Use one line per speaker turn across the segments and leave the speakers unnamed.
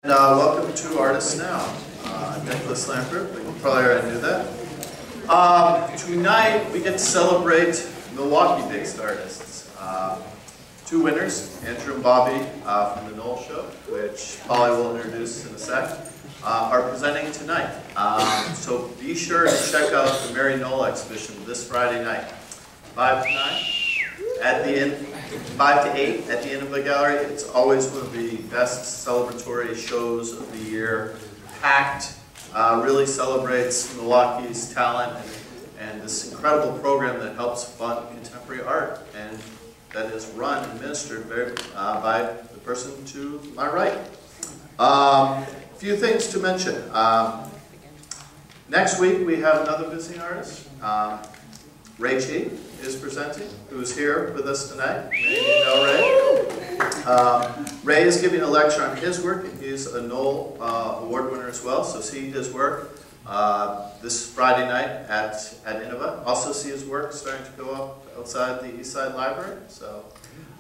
Welcome to Artists Now. I'm Nicholas Lampert, but you probably already knew that. Tonight we get to celebrate Milwaukee-based artists. Two winners, Andrew and Bobby from the Nohl Show, which Polly will introduce in a sec, are presenting tonight. So be sure to check out the Mary Nohl exhibition this Friday night, 5 to 9. At the end, 5 to 8 at the end of the gallery. It's always one of the best celebratory shows of the year. Packed, really celebrates Milwaukee's talent and this incredible program that helps fund contemporary art, and that is run and administered by the person to my right. A few things to mention. Next week we have another visiting artist. Ray Chi is presenting, who's here with us tonight. Maybe you know Ray. Ray is giving a lecture on his work, and he's a Nohl Award winner as well, so see his work this Friday night at Innova. Also see his work starting to go up outside the East Side Library. So,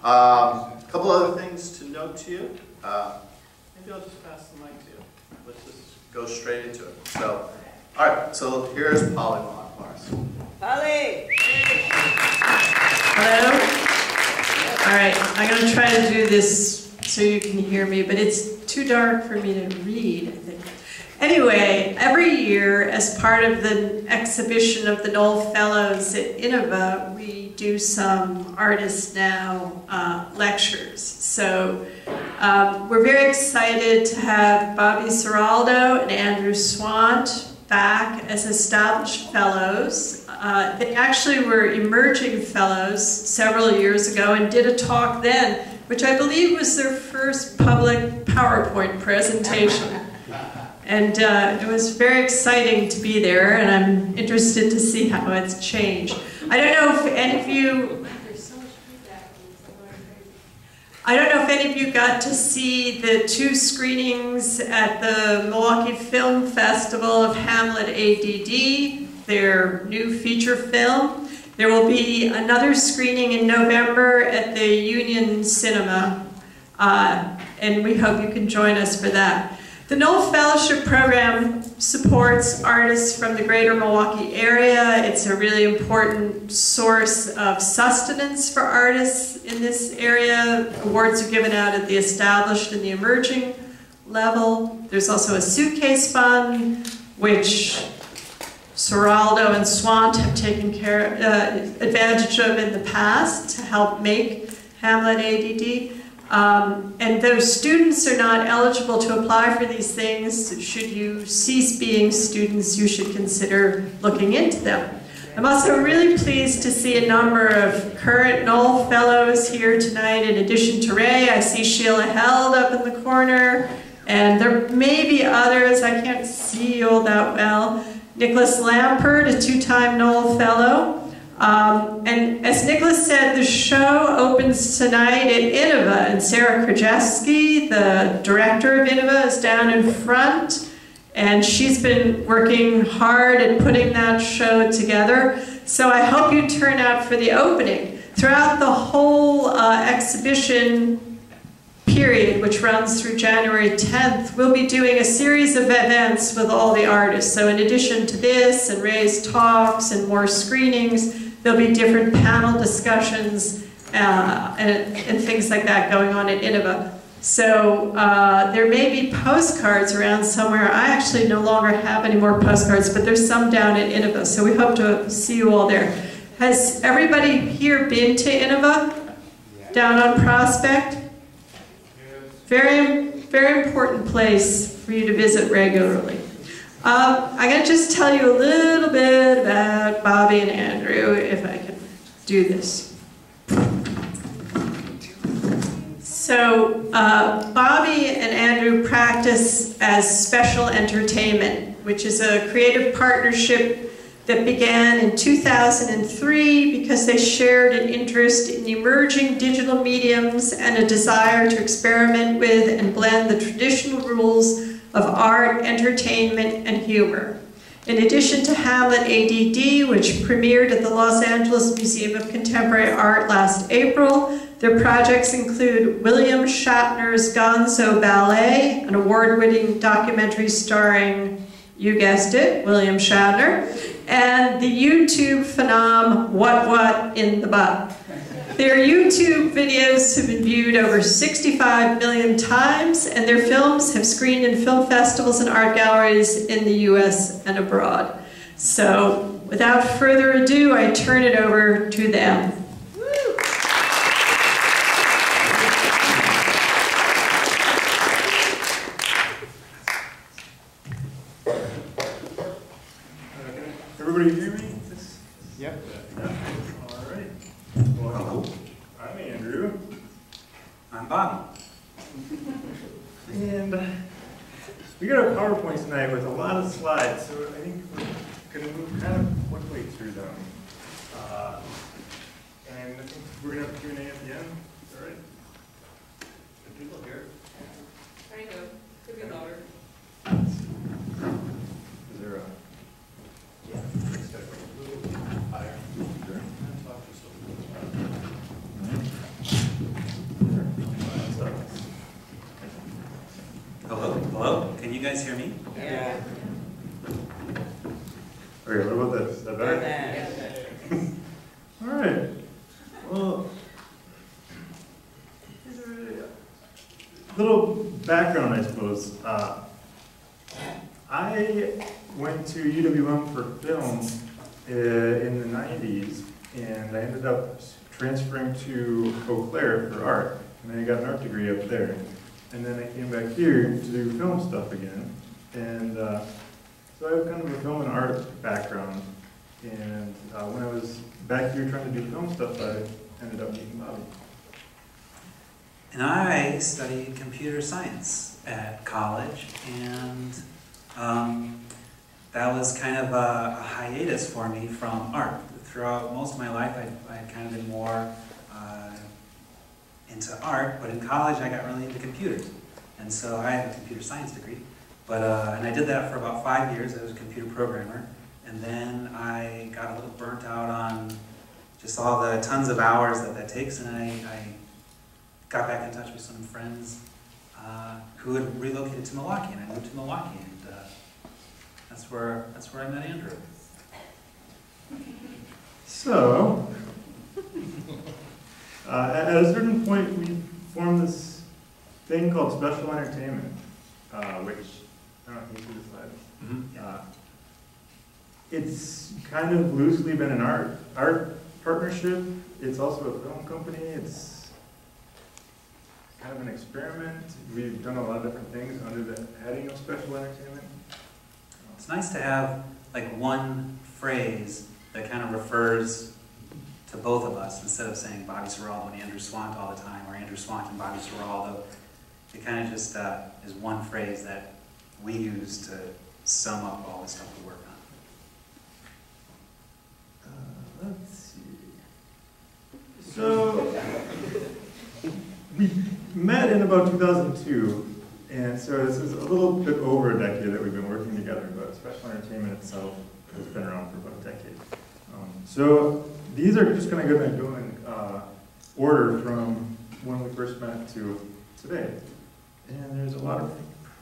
a couple other things to note to you. Maybe I'll just pass the mic to you. Let's just go straight into it. So, all right, so here's Polly Mars.
Ballet!
Hello? All right, I'm going to try to do this so you can hear me, but it's too dark for me to read, I think. Anyway, every year, as part of the exhibition of the Nohl Fellows at Innova, we do some Artists Now lectures. So we're very excited to have Bobby Ciraldo and Andrew Swant back as established fellows. They actually were emerging fellows several years ago and did a talk then, which I believe was their first public PowerPoint presentation. And it was very exciting to be there, and I'm interested to see how it's changed. I don't know if any of you got to see the 2 screenings at the Milwaukee Film Festival of Hamlet A.D.D, their new feature film. There will be another screening in November at the Union Cinema, and we hope you can join us for that. The Nohl Fellowship Program supports artists from the greater Milwaukee area. It's a really important source of sustenance for artists in this area. Awards are given out at the established and the emerging level. There's also a suitcase fund, which Ciraldo and Swant have taken advantage of in the past to help make Hamlet A.D.D. And those students are not eligible to apply for these things. Should you cease being students, you should consider looking into them. I'm also really pleased to see a number of current Nohl Fellows here tonight. In addition to Ray, I see Sheila Held up in the corner, and there may be others. I can't see you all that well. Nicholas Lampert, a 2-time Nohl Fellow. And as Nicholas said, the show opens tonight at Innova, and Sarah Krajewski, the director of Innova, is down in front, and she's been working hard at putting that show together. So I hope you turn out for the opening. Throughout the whole exhibition period, which runs through January 10th, we'll be doing a series of events with all the artists. So in addition to this and Ray's talks and more screenings, there'll be different panel discussions and things like that going on at Innova. So there may be postcards around somewhere. I actually no longer have any more postcards, but there's some down at Innova, so we hope to see you all there. Has everybody here been to Innova? Down on Prospect? Very, very important place for you to visit regularly. I'm going to just tell you a little bit about Bobby and Andrew, if I can do this. So Bobby and Andrew practice as Special Entertainment, which is a creative partnership that began in 2003 because they shared an interest in emerging digital mediums and a desire to experiment with and blend the traditional rules of art, entertainment, and humor. In addition to Hamlet A.D.D, which premiered at the Los Angeles Museum of Contemporary Art last April, their projects include William Shatner's Gonzo Ballet, an award-winning documentary starring, you guessed it, William Shatner, and the YouTube phenom What in the Butt. Their YouTube videos have been viewed over 65 million times, and their films have screened in film festivals and art galleries in the US and abroad. So, without further ado, I turn it over to them.
Everybody hear me?
Yep.
All right. Well, hello. I'm Andrew.
I'm Bobby.
And we got a PowerPoint tonight with a lot of slides, so I think we're going to move kind of quickly through them. And I think we're going to have a Q&A at the end. Is that right?
Can people hear?
Kind of. Could be louder.
Is there a...
Hello? Can you guys hear me?
Yeah.
Okay, what about this? Is that better? All right. Well, little background, I suppose. I went to UWM for film in the 90s, and I ended up transferring to Eau Claire for art, and I got an art degree up there. And then I came back here to do film stuff again, and so I have kind of a film and art background, and when I was back here trying to do film stuff, I ended up meeting Bobby.
And I studied computer science at college, and that was kind of a hiatus for me from art. Throughout most of my life, I had kind of been more into art, but in college I got really into computers. And so I have a computer science degree, but and I did that for about 5 years. I was a computer programmer, and then I got a little burnt out on just all the tons of hours that takes, and I got back in touch with some friends who had relocated to Milwaukee, and I moved to Milwaukee, and that's where I met Andrew.
So, at a certain point, we formed this thing called special entertainment, which, I don't know, can you see the slides?
Mm-hmm.
It's kind of loosely been an art partnership. It's also a film company. It's kind of an experiment. We've done a lot of different things under the heading of special entertainment.
It's nice to have like one phrase that kind of refers to both of us instead of saying Bobby Ciraldo and Andrew Swant all the time, or Andrew Swant and Bobby Ciraldo. It kind of just is one phrase that we use to sum up all the stuff we work on.
Let's see. So, we met in about 2002, and so this is a little bit over a decade that we've been working together, but special entertainment itself has been around for about a decade. So these are just going to go in order from when we first met to today. And there's a lot of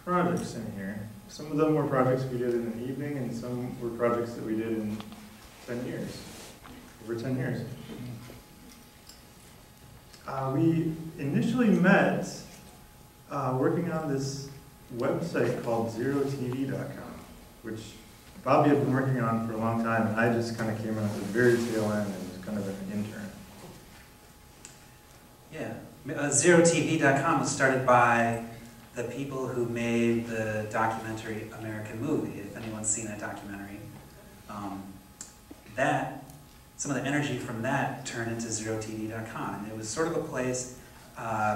projects in here. Some of them were projects we did in an evening, and some were projects that we did in 10 years, over 10 years. We initially met working on this website called ZeroTV.com, which Bobby had been working on for a long time, and I just kind of came in at the very tail end and was kind of an intern.
Yeah, ZeroTV.com was started by the people who made the documentary American Movie. If anyone's seen that documentary, some of the energy from that turned into ZeroTV.com, and it was sort of a place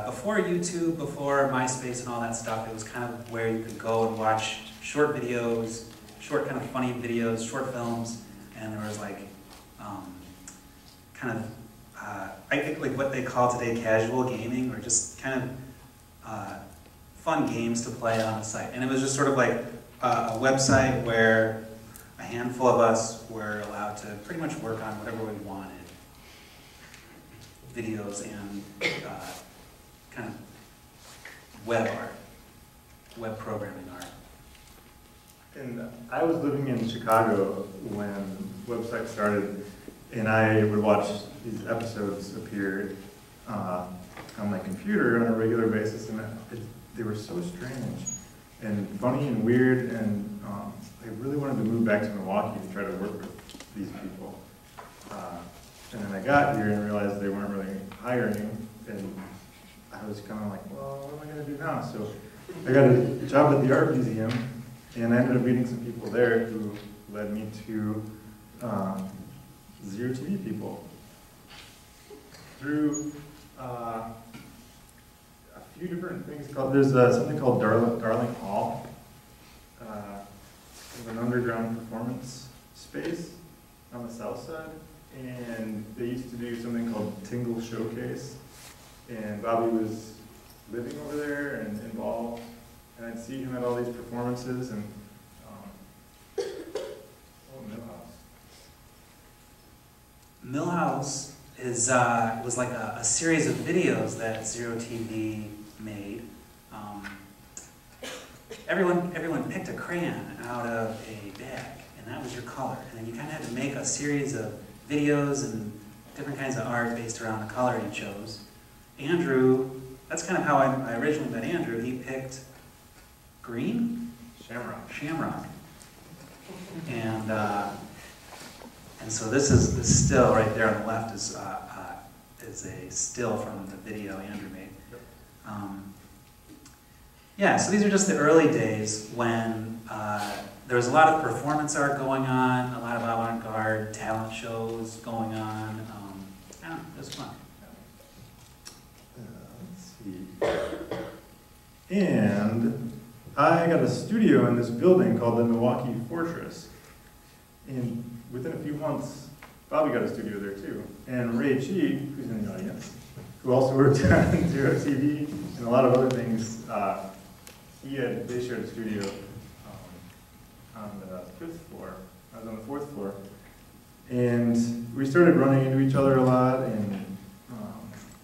before YouTube, before MySpace and all that stuff. It was kind of where you could go and watch short videos, short kind of funny videos, short films, and there was like kind of I think like what they call today casual gaming, or just kind of fun games to play on the site. And it was just sort of like a website where I a handful of us were allowed to pretty much work on whatever we wanted. Videos and kind of web art, web programming art.
And I was living in Chicago when websites started, and I would watch these episodes appear on my computer on a regular basis, and they were so strange and funny and weird, and I really wanted to move back to Milwaukee to try to work with these people. And then I got here and realized they weren't really hiring, and I was kind of like, well, what am I going to do now? So I got a job at the art museum, and I ended up meeting some people there who led me to Zero TV people. Through a few different things there's something called Darling Hall, an underground performance space on the south side, and they used to do something called Tingle Showcase, and Bobby was living over there and involved, and I'd see him at all these performances, and
Millhouse was like a series of videos that Zero TV made. Everyone picked a crayon out of a bag, and that was your color. And then you kind of had to make a series of videos and different kinds of art based around the color you chose. Andrew, that's kind of how I originally met Andrew. He picked green? Shamrock. And so this still right there on the left is a still from the video Andrew made. Yeah, so these are just the early days when there was a lot of performance art going on, a lot of avant-garde talent shows going on. I don't know, it was fun.
Let's see. And I got a studio in this building called the Milwaukee Fortress. And within a few months, Bobby got a studio there too. And Ray Chi, who's in the audience, who also worked on Zero TV and a lot of other things, they shared a studio on the 5th floor. I was on the 4th floor. And we started running into each other a lot, and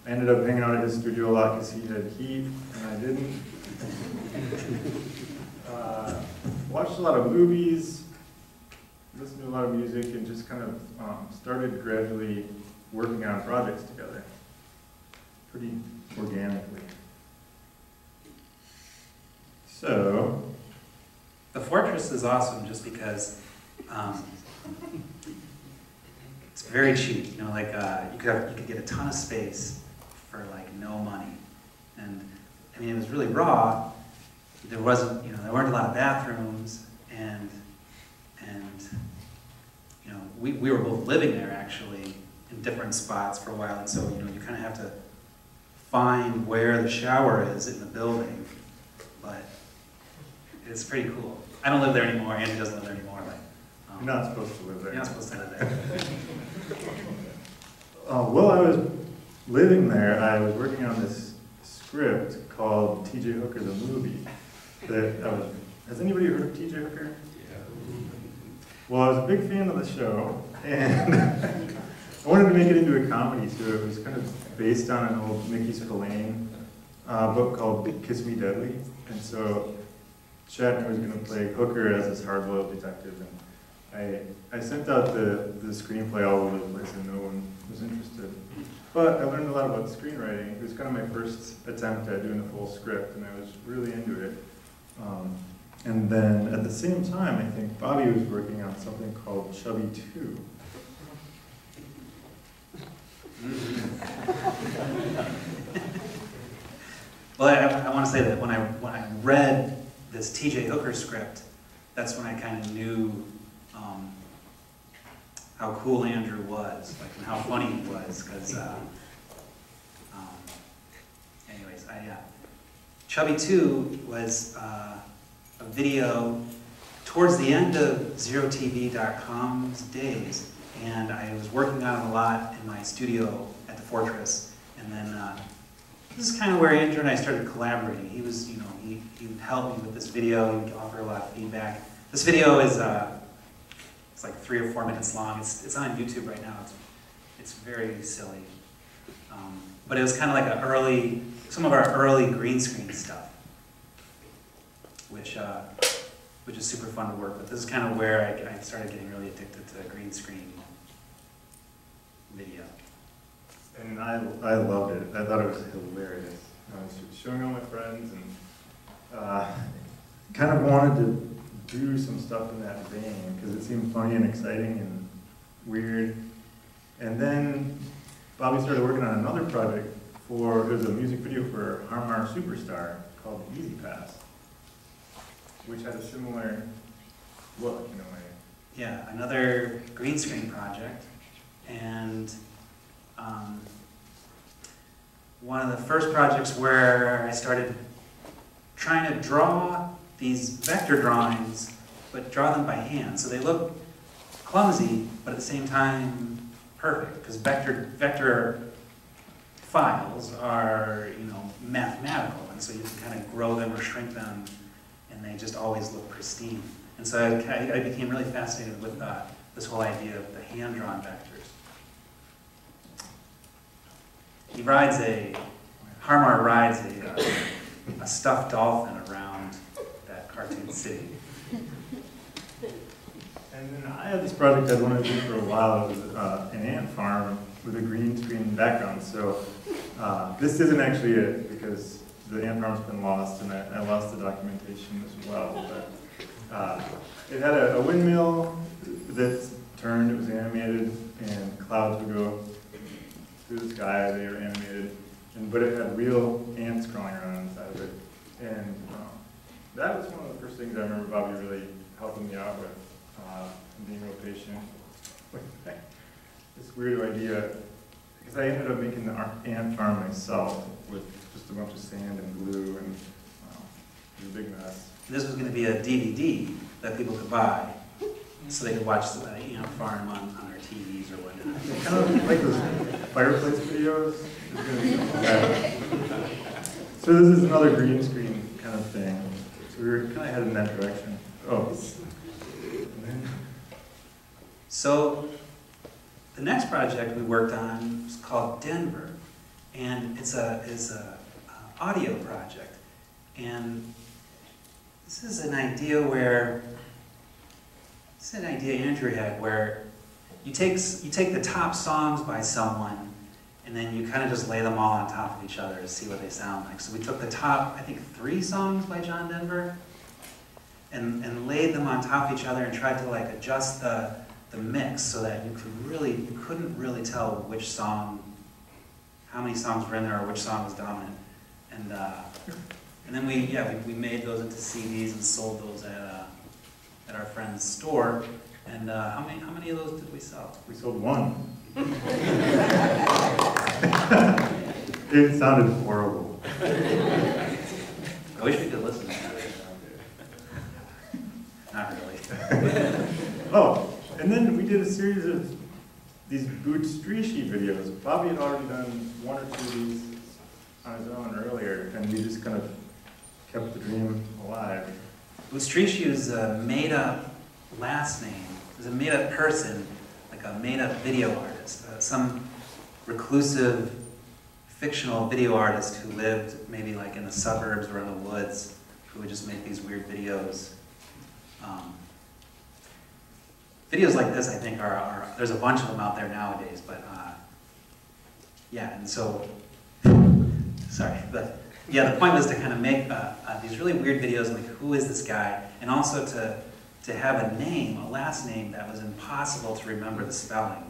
I ended up hanging out at his studio a lot because he had heat and I didn't. Watched a lot of movies, listened to a lot of music, and just kind of started gradually working on projects together, pretty organically. So,
the Fortress is awesome just because it's very cheap. You know, like you could get a ton of space for like no money, and I mean it was really raw. There wasn't, there weren't a lot of bathrooms, and we were both living there actually in different spots for a while, and so you kind of have to find where the shower is in the building, but it's pretty cool. I don't live there anymore. Andy doesn't live there anymore.
You're not supposed to live there.
You're not supposed to live there.
While I was living there, I was working on this script called T.J. Hooker the Movie. Has anybody heard of T.J. Hooker? Yeah. Well, I was a big fan of the show, and I wanted to make it into a comedy, so it was kind of based on an old Mickey Spillane book called Kiss Me Deadly. And so Shatner was going to play Hooker as this hard-boiled detective, and I sent out the screenplay all over the place, and no one was interested. But I learned a lot about screenwriting. It was kind of my first attempt at doing a full script, and I was really into it. And then at the same time, I think Bobby was working on something called Chubby 2.
Well, I want to say that when I read this T.J. Hooker script, that's when I kind of knew how cool Andrew was, like, and how funny he was. Because, anyways, Chubby 2 was a video towards the end of ZeroTV.com's days, and I was working on it a lot in my studio at the Fortress, and then this is kind of where Andrew and I started collaborating. He was, he would help me with this video. He would offer a lot of feedback. This video is It's like 3 or 4 minutes long. It's on YouTube right now. It's very silly. But it was kind of like some of our early green screen stuff, which is super fun to work with. This is kind of where I started getting really addicted to green screen video.
And I loved it. I thought it was hilarious. I was showing all my friends and kind of wanted to do some stuff in that vein because it seemed funny and exciting and weird. And then Bobby started working on another project it was a music video for Hamlet A.D.D. Superstar called Easy Pass, which had a similar look in a way.
Yeah, another green screen project. And one of the first projects where I started trying to draw these vector drawings, but draw them by hand. So they look clumsy, but at the same time perfect, because vector files are, mathematical, and so you can kind of grow them or shrink them, and they just always look pristine. And so I became really fascinated with this whole idea of the hand-drawn vectors. Harmar rides a stuffed dolphin around that cartoon city.
And then I had this project I'd wanted to do for a while. It was an ant farm with a green screen background. So this isn't actually it because the ant farm's been lost, and I lost the documentation as well. But it had a windmill that turned. It was animated, and clouds would go through the sky. They were animated, but it had real ants crawling around inside of it. And that was one of the first things I remember Bobby really helping me out with, and being real patient with this weird idea. Because I ended up making the ant farm myself with just a bunch of sand and glue, and it was a big mess.
This was going to be a DVD that people could buy, so they could watch the ant farm on their TVs or whatnot.
Kind of like those fireplace videos. So this is another green screen kind of thing. So we were kind of headed in that direction. Oh.
So the next project we worked on was called Denver, and it's a audio project. And this is an idea Andrew had, where you take the top songs by someone, and then you kind of just lay them all on top of each other to see what they sound like. So we took the top, I think, 3 songs by John Denver, and laid them on top of each other and tried to adjust the mix so that you couldn't really tell which song, how many songs were in there or which song was dominant. And then we made those into CDs and sold those at our friend's store. And how many of those did we sell?
We sold 1. It sounded horrible.
I wish we could listen to that. Not really.
Oh, and then we did a series of these bootstreachy videos. Bobby had already done 1 or 2 of these on his own earlier, and we just kind of kept the dream alive.
Bootstreachy is a made-up last name. It's a made-up person, like a made-up video artist. Some reclusive, fictional video artist who lived maybe in the suburbs or in the woods, who would just make these weird videos. Videos like this, I think, there's a bunch of them out there nowadays, but yeah, and so, sorry, but yeah, the point was to kind of make these really weird videos, like who is this guy, and also to have a name, a last name that was impossible to remember the spelling.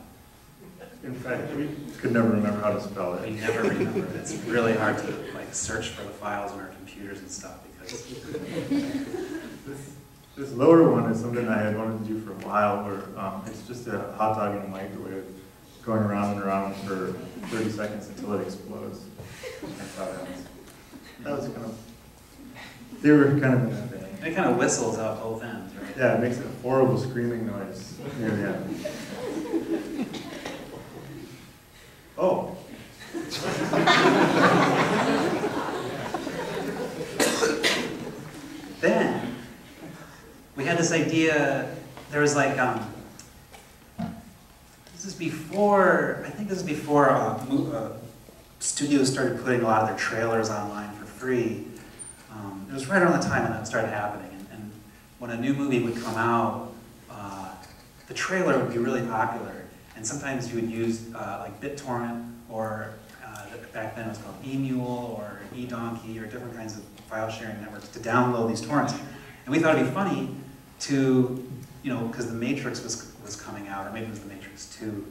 In fact, we could never remember how to spell it.
We never remember it. It's really hard to search for the files on our computers and stuff because
This lower one is something I had wanted to do for a while, where it's just a hot dog in a microwave going around and around for 30 seconds until it explodes. That's how it ends. That was kind of, they were kind of in that vein.
it kind of whistles out both ends, right?
Yeah, it makes a horrible screaming noise near the end. Oh.
Then we had this idea. There was This is before, I think this is before studios started putting a lot of their trailers online for free. It was right around the time when that started happening. And when a new movie would come out, the trailer would be really popular. And sometimes you would use like BitTorrent, or back then it was called eMule or eDonkey, or different kinds of file sharing networks to download these torrents. And we thought it'd be funny to, because The Matrix was coming out, or maybe it was The Matrix 2,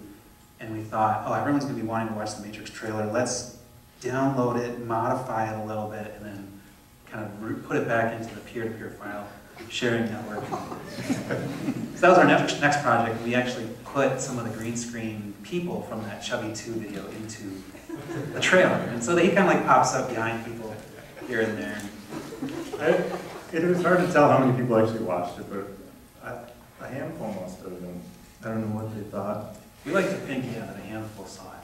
and we thought, oh, everyone's going to be wanting to watch The Matrix trailer, let's download it, modify it a little bit, and then kind of put it back into the peer-to-peer file sharing network. So that was our next project. We actually put some of the green screen people from that Chubby 2 video into the trailer. And so he kind of like pops up behind people here and there.
It was hard to tell how many people actually watched it, but a handful must have, and I don't know what they thought.
We like to think, yeah, that a handful saw it.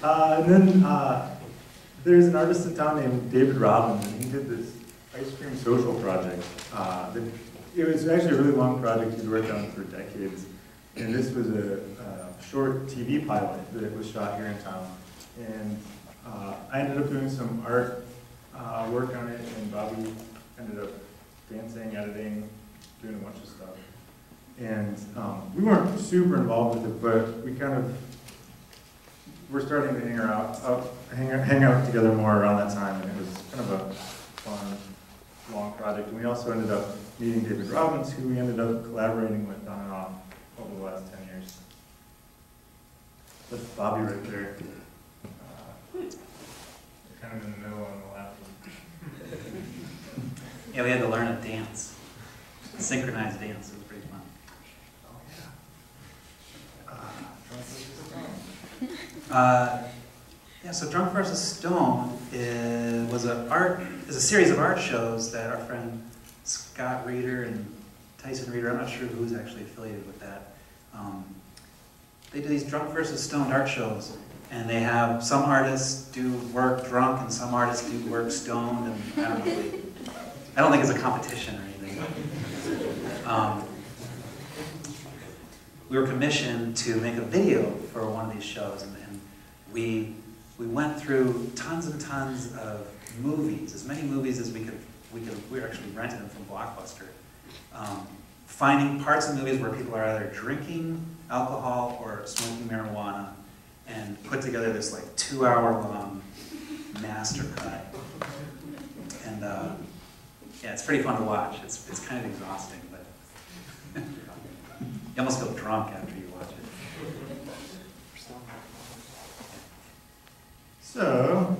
And then there's an artist in town named David Robbins, and he did this ice cream social project. It was actually a really long project he'd worked on for decades, and this was a short TV pilot that was shot here in town. And I ended up doing some art work on it, and Bobby ended up dancing, editing, doing a bunch of stuff. And we weren't super involved with it, but we kind of were starting to hang out together more around that time, and it was kind of a fun, long project. And we also ended up meeting David Robbins, who we ended up collaborating with on and off over the last 10 years. That's Bobby right there. Kind of in the middle on the left.
Yeah, we had to learn a dance, synchronized dance. It was pretty fun. Yeah, so Drunk vs. Stone is a series of art shows that our friend Scott Reeder and Tyson Reeder, I'm not sure who's actually affiliated with that. They do these Drunk vs. Stoned art shows, and they have some artists do work drunk and some artists do work stoned, and I don't think it's a competition or anything. We were commissioned to make a video for one of these shows, and we went through tons and tons of movies, as many movies as we could. We actually rented them from Blockbuster, finding parts of movies where people are either drinking alcohol or smoking marijuana, and put together this like 2-hour-long master cut. And yeah, it's pretty fun to watch. It's kind of exhausting, but you almost feel drunk after you watch it.
So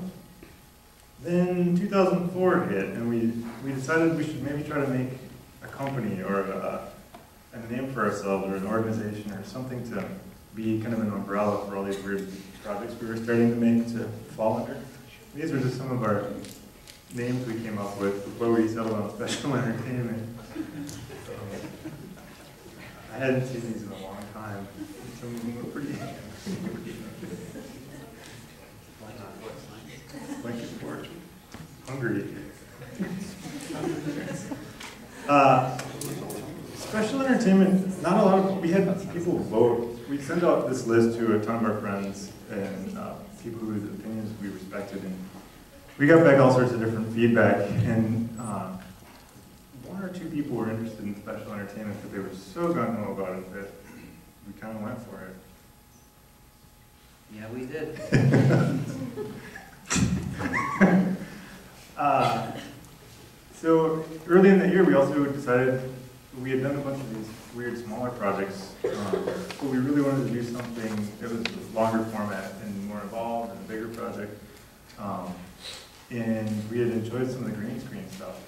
then 2004 hit, and we decided we should maybe try to make a company or a name for ourselves, or an organization, or something to be kind of an umbrella for all these weird projects we were starting to make to fall under. These were just some of our names we came up with before we settled on special entertainment. I hadn't seen these in a long time. Some of them were pretty. Blanket Fort. Hungry. Special entertainment, not a lot of, we had people vote. We sent out this list to a ton of our friends and people whose opinions we respected, and we got back all sorts of different feedback, and one or two people were interested in special entertainment, but they were so gung-ho about it that we kind of went for it.
Yeah, we did.
So early in the year, we also decided we had done a bunch of these weird smaller projects, but we really wanted to do something that was longer format and more involved and a bigger project. And we had enjoyed some of the green screen stuff.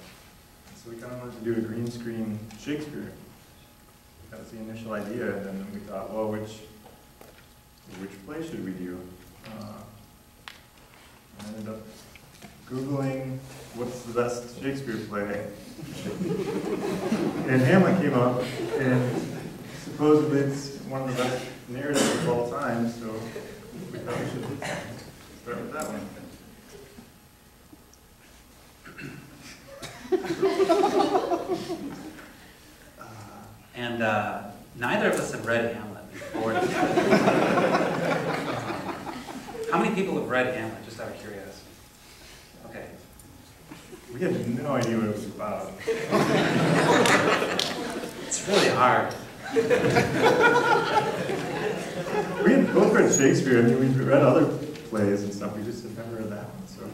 So we kind of wanted to do a green screen Shakespeare. That was the initial idea, and then we thought, well, which play should we do? I ended up Googling what's the best Shakespeare play. And Hamlet came up, and supposedly it's one of the best narratives of all time, so we thought we should start with that one.
And neither of us have read Hamlet before. How many people have read Hamlet, just out of curiosity? Okay.
We had no idea what it was about.
It's really hard.
We had both read Shakespeare. I mean, we read other plays and stuff. We just had never read that one. So,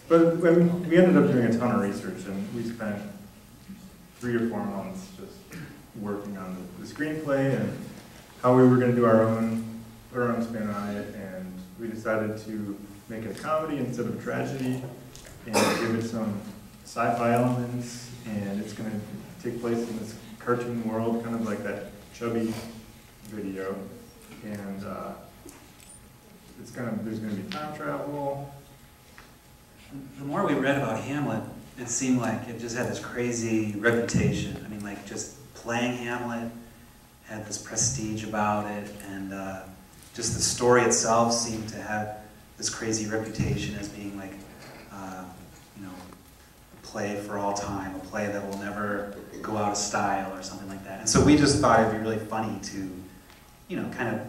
but when we ended up doing a ton of research, and we spent 3 or 4 months just working on the screenplay and how we were going to do our own spin on it. And we decided to make it a comedy instead of a tragedy, and give it some sci-fi elements. And it's going to take place in this cartoon world, kind of like that Chubby video. And there's going to be time travel.
The more we read about Hamlet, it seemed like it just had this crazy reputation. I mean, like, just playing Hamlet had this prestige about it, and just the story itself seemed to have this crazy reputation as being like, you know, a play for all time, a play that will never go out of style or something like that. And so we just thought it'd be really funny to, you know, kind of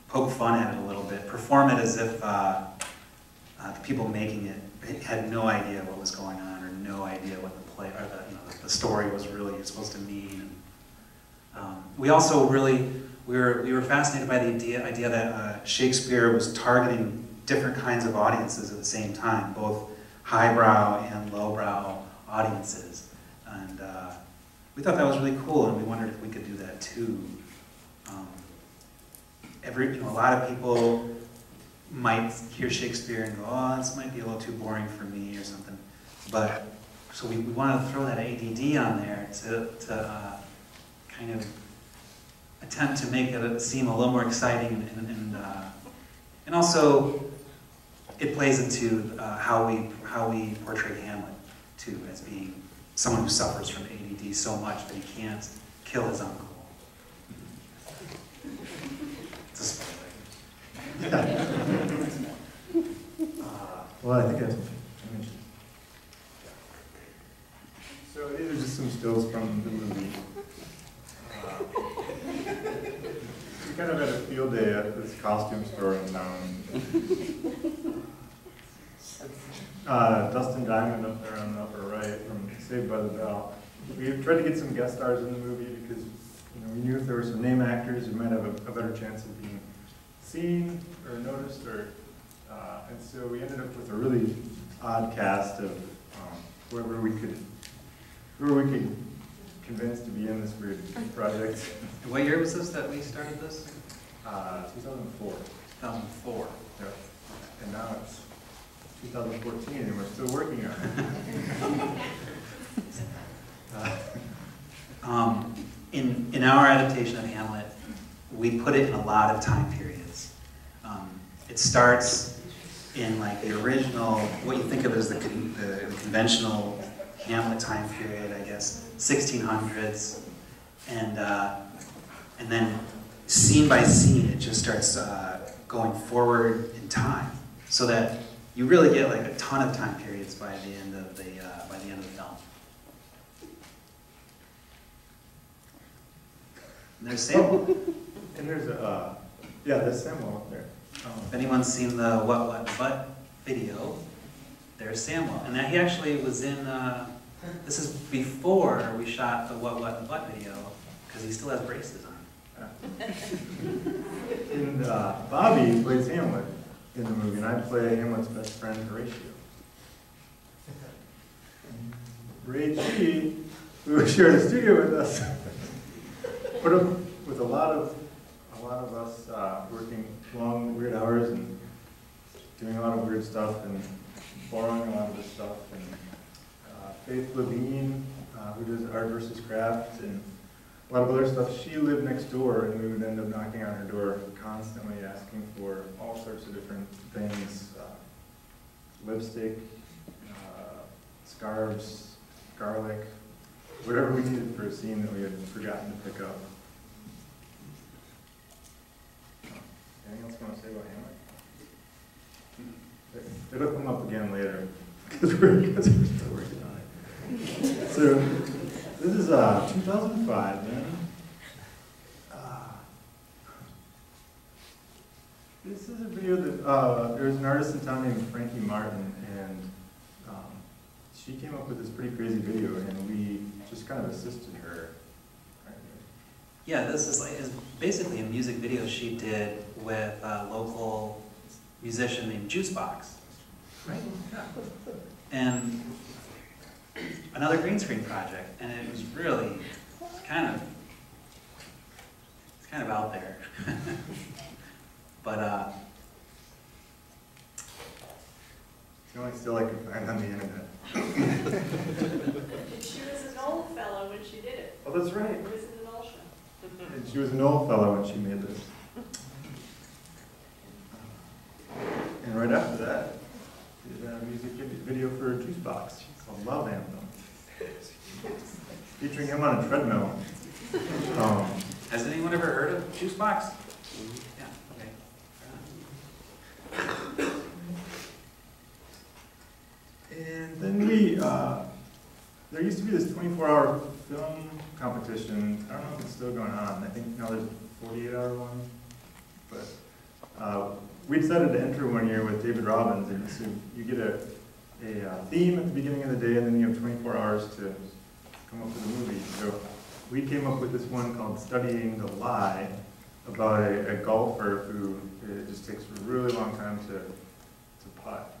poke fun at it a little bit, perform it as if the people making it had no idea what was going on, or no idea what the play, or the story was really supposed to mean. And, we also really, we were fascinated by the idea that Shakespeare was targeting different kinds of audiences at the same time, both highbrow and lowbrow audiences. And we thought that was really cool, and we wondered if we could do that too. A lot of people might hear Shakespeare and go, oh, this might be a little too boring for me or something. But, so we wanted to throw that ADD on there to kind of attempt to make it seem a little more exciting, and also it plays into how we portray Hamlet too, as being someone who suffers from ADD so much that he can't kill his uncle. It's a spoiler.
Well, I think that's mentioned. So these are just some stills from the movie. We kind of had a field day at this costume store in town. Dustin Diamond up there on the upper right from Saved by the Bell. We tried to get some guest stars in the movie because we knew if there were some name actors, we might have a better chance of being seen or noticed, and so we ended up with a really odd cast of whoever we could convince to be in this weird project.
What year was this that we started this?
2004.
2004.
Yeah. And now it's 2014, and we're still working on it.
In our adaptation of Hamlet, we put it in a lot of time periods. It starts in like the original, what you think of as the conventional Hamlet time period, I guess, 1600s, and then scene by scene, it just starts going forward in time, so that you really get like a ton of time periods by the end of the film. And there's Samuel.
And there's there's Samuel up there.
If anyone's seen the What But video, there's Samuel. And he actually was in, this is before we shot the What But video, because he still has braces on.
And Bobby plays Hamlet in the movie, and I play Hamlet's best friend, Horatio. Ray G, who shared a studio with us, put up with a lot of us working long, weird hours and doing a lot of weird stuff and borrowing a lot of this stuff. And Faith Levine, who does art versus craft and a lot of other stuff, she lived next door, and we would end up knocking on her door constantly asking for all sorts of different things, lipstick, scarves, garlic, whatever we needed for a scene that we had forgotten to pick up. Anything else you want to say about Hamlet? It'll come up again later, because we're still working on it. So This is 2005, man. This is a video that there was an artist in town named Frankie Martin, and she came up with this pretty crazy video, and we just kind of assisted her.
Yeah, this is basically a music video she did with a local musician named Juicebox, right? And another green screen project, and it was really kind of out there. But
it's the only still I could find on the internet.
And she was a Nohl Fellow when she did it.
Oh, that's right.
It was in the Nohl show.
And she was an Nohl Fellow when she made this. And right after that, we did a music video for a Juicebox called Love Anthem, featuring him on a treadmill.
has anyone ever heard of Juicebox? Yeah, okay.
And then we, there used to be this 24-hour film competition. I don't know if it's still going on. I think now there's a 48-hour one. But we decided to enter one year with David Robbins, and so you get a theme at the beginning of the day, and then you have 24 hours to come up with a movie. So we came up with this one called Studying the Lie, about a golfer who it just takes a really long time to putt.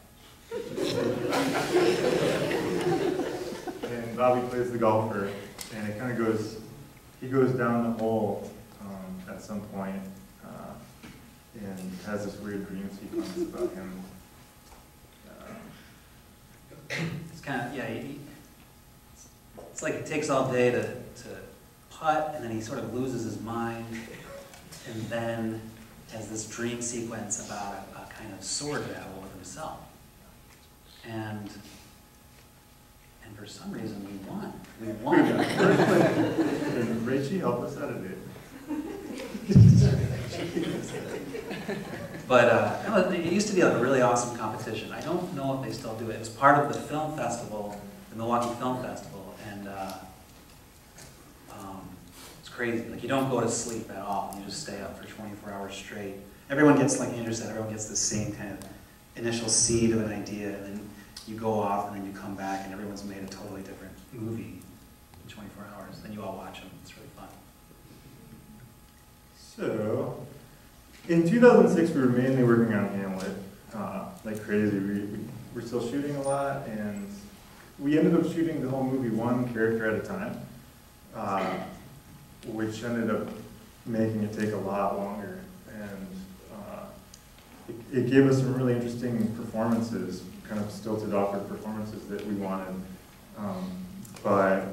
And Bobby plays the golfer, and it kind of goes, he goes down the hole at some point, and has this weird dream sequence about him.
It's kind of, yeah, it's like it takes all day to putt, and then he sort of loses his mind, and then has this dream sequence about a kind of sword battle with himself. And for some reason we won. We won.
And Rachie helped us edit it.
But no, it used to be a really awesome competition. I don't know if they still do it. It was part of the film festival, the Milwaukee Film Festival, and it's crazy. Like, you don't go to sleep at all. You just stay up for 24 hours straight. Everyone gets, like Andrew said, everyone gets the same kind of initial seed of an idea, and then you go off, and then you come back, and everyone's made a totally different movie in 24 hours. Then you all watch them. It's really fun.
So, in 2006, we were mainly working on Hamlet, like crazy. We were still shooting a lot, and we ended up shooting the whole movie one character at a time, which ended up making it take a lot longer. And it gave us some really interesting performances, kind of stilted, awkward performances that we wanted. But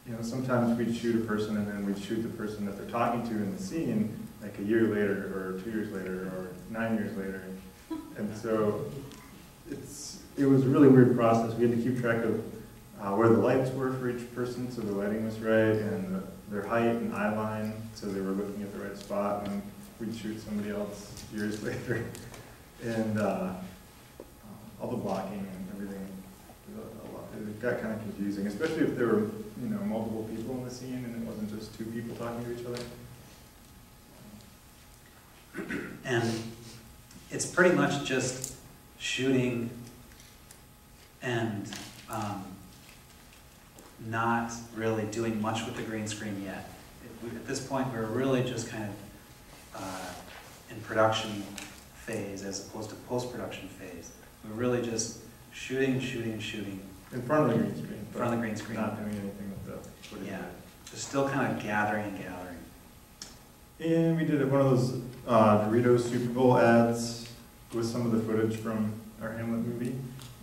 you know, sometimes we'd shoot a person, and then we'd shoot the person that they're talking to in the scene, like a year later, or 2 years later, or 9 years later. And so it was a really weird process. We had to keep track of where the lights were for each person, so the lighting was right, and their height and eye line, so they were looking at the right spot, and we'd shoot somebody else years later. And all the blocking and everything, it got kind of confusing, especially if there were, you know, multiple people in the scene and it wasn't just two people talking to each other.
And it's pretty much just shooting and not really doing much with the green screen yet. At this point, we're really just kind of in production phase as opposed to post-production phase. We're really just shooting.
In front of the green screen.
In front of the green screen.
Not doing anything with the footage.
Yeah, just still kind of gathering.
And we did one of those Doritos Super Bowl ads with some of the footage from our Hamlet movie.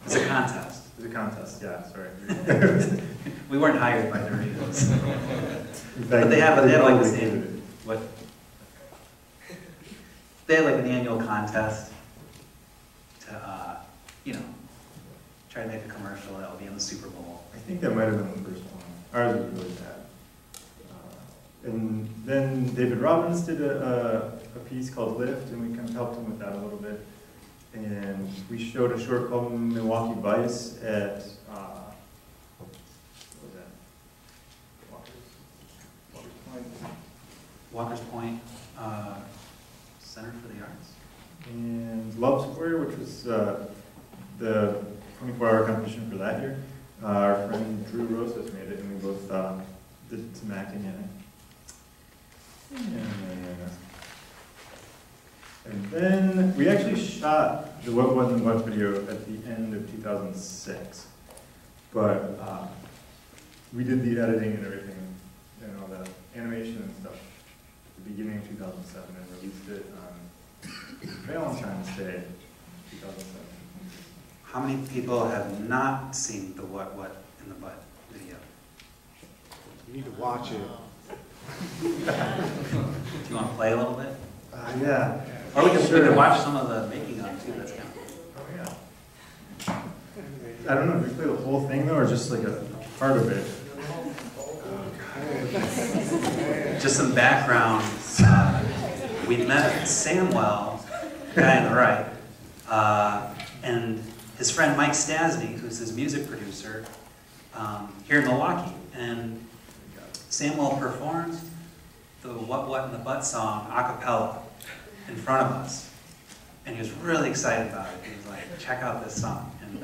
It's a contest.
It's a contest, yeah, sorry.
We weren't hired by Doritos.
In fact,
But they have like this
hated
name.
it.
What? They had like an annual contest to, you know, try to make a commercial that would be in the Super Bowl.
I think that might have been the first one. Ours was really bad. And then David Robbins did a piece called Lift, and we kind of helped him with that a little bit. And we showed a short called Milwaukee-based at, what was that?
Walker's Point Center for the Arts.
And Love Square, which was the 24-hour competition for that year. Our friend Drew Rosas made it, and we both did some acting in it. And then we actually shot the What Wasn't What video at the end of 2006. But we did the editing and everything, and all the animation and stuff at the beginning of 2007 and released it on Valentine's Day 2007.
How many people have not seen the What in the Butt video?
You need to watch it.
Do you want to play a little bit?
Yeah.
Or we can watch some of the making of too. That's kind of
Oh, yeah. I don't know, do we play the whole thing though, or just like a part of it?
just some background. We met Samuel, the guy on the right, and his friend Mike Stasny, who's his music producer here in Milwaukee. And Samuel performed the What in the Butt song a cappella in front of us. And he was really excited about it. He was like, check out this song. And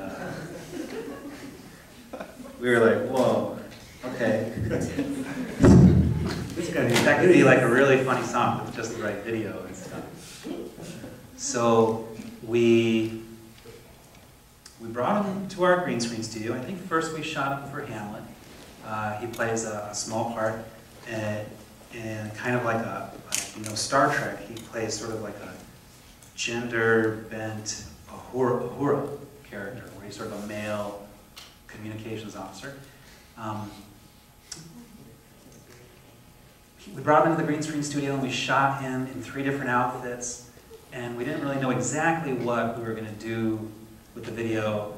we were like, whoa, okay. That could be like a really funny song with just the right video and stuff. So we brought him to our green screen studio. I think first we shot him for Hamlet. He plays a small part, and kind of like Star Trek, he plays sort of like a gender-bent Uhura character, where he's sort of a male communications officer. We brought him into the green screen studio and we shot him in 3 different outfits, and we didn't really know exactly what we were going to do with the video,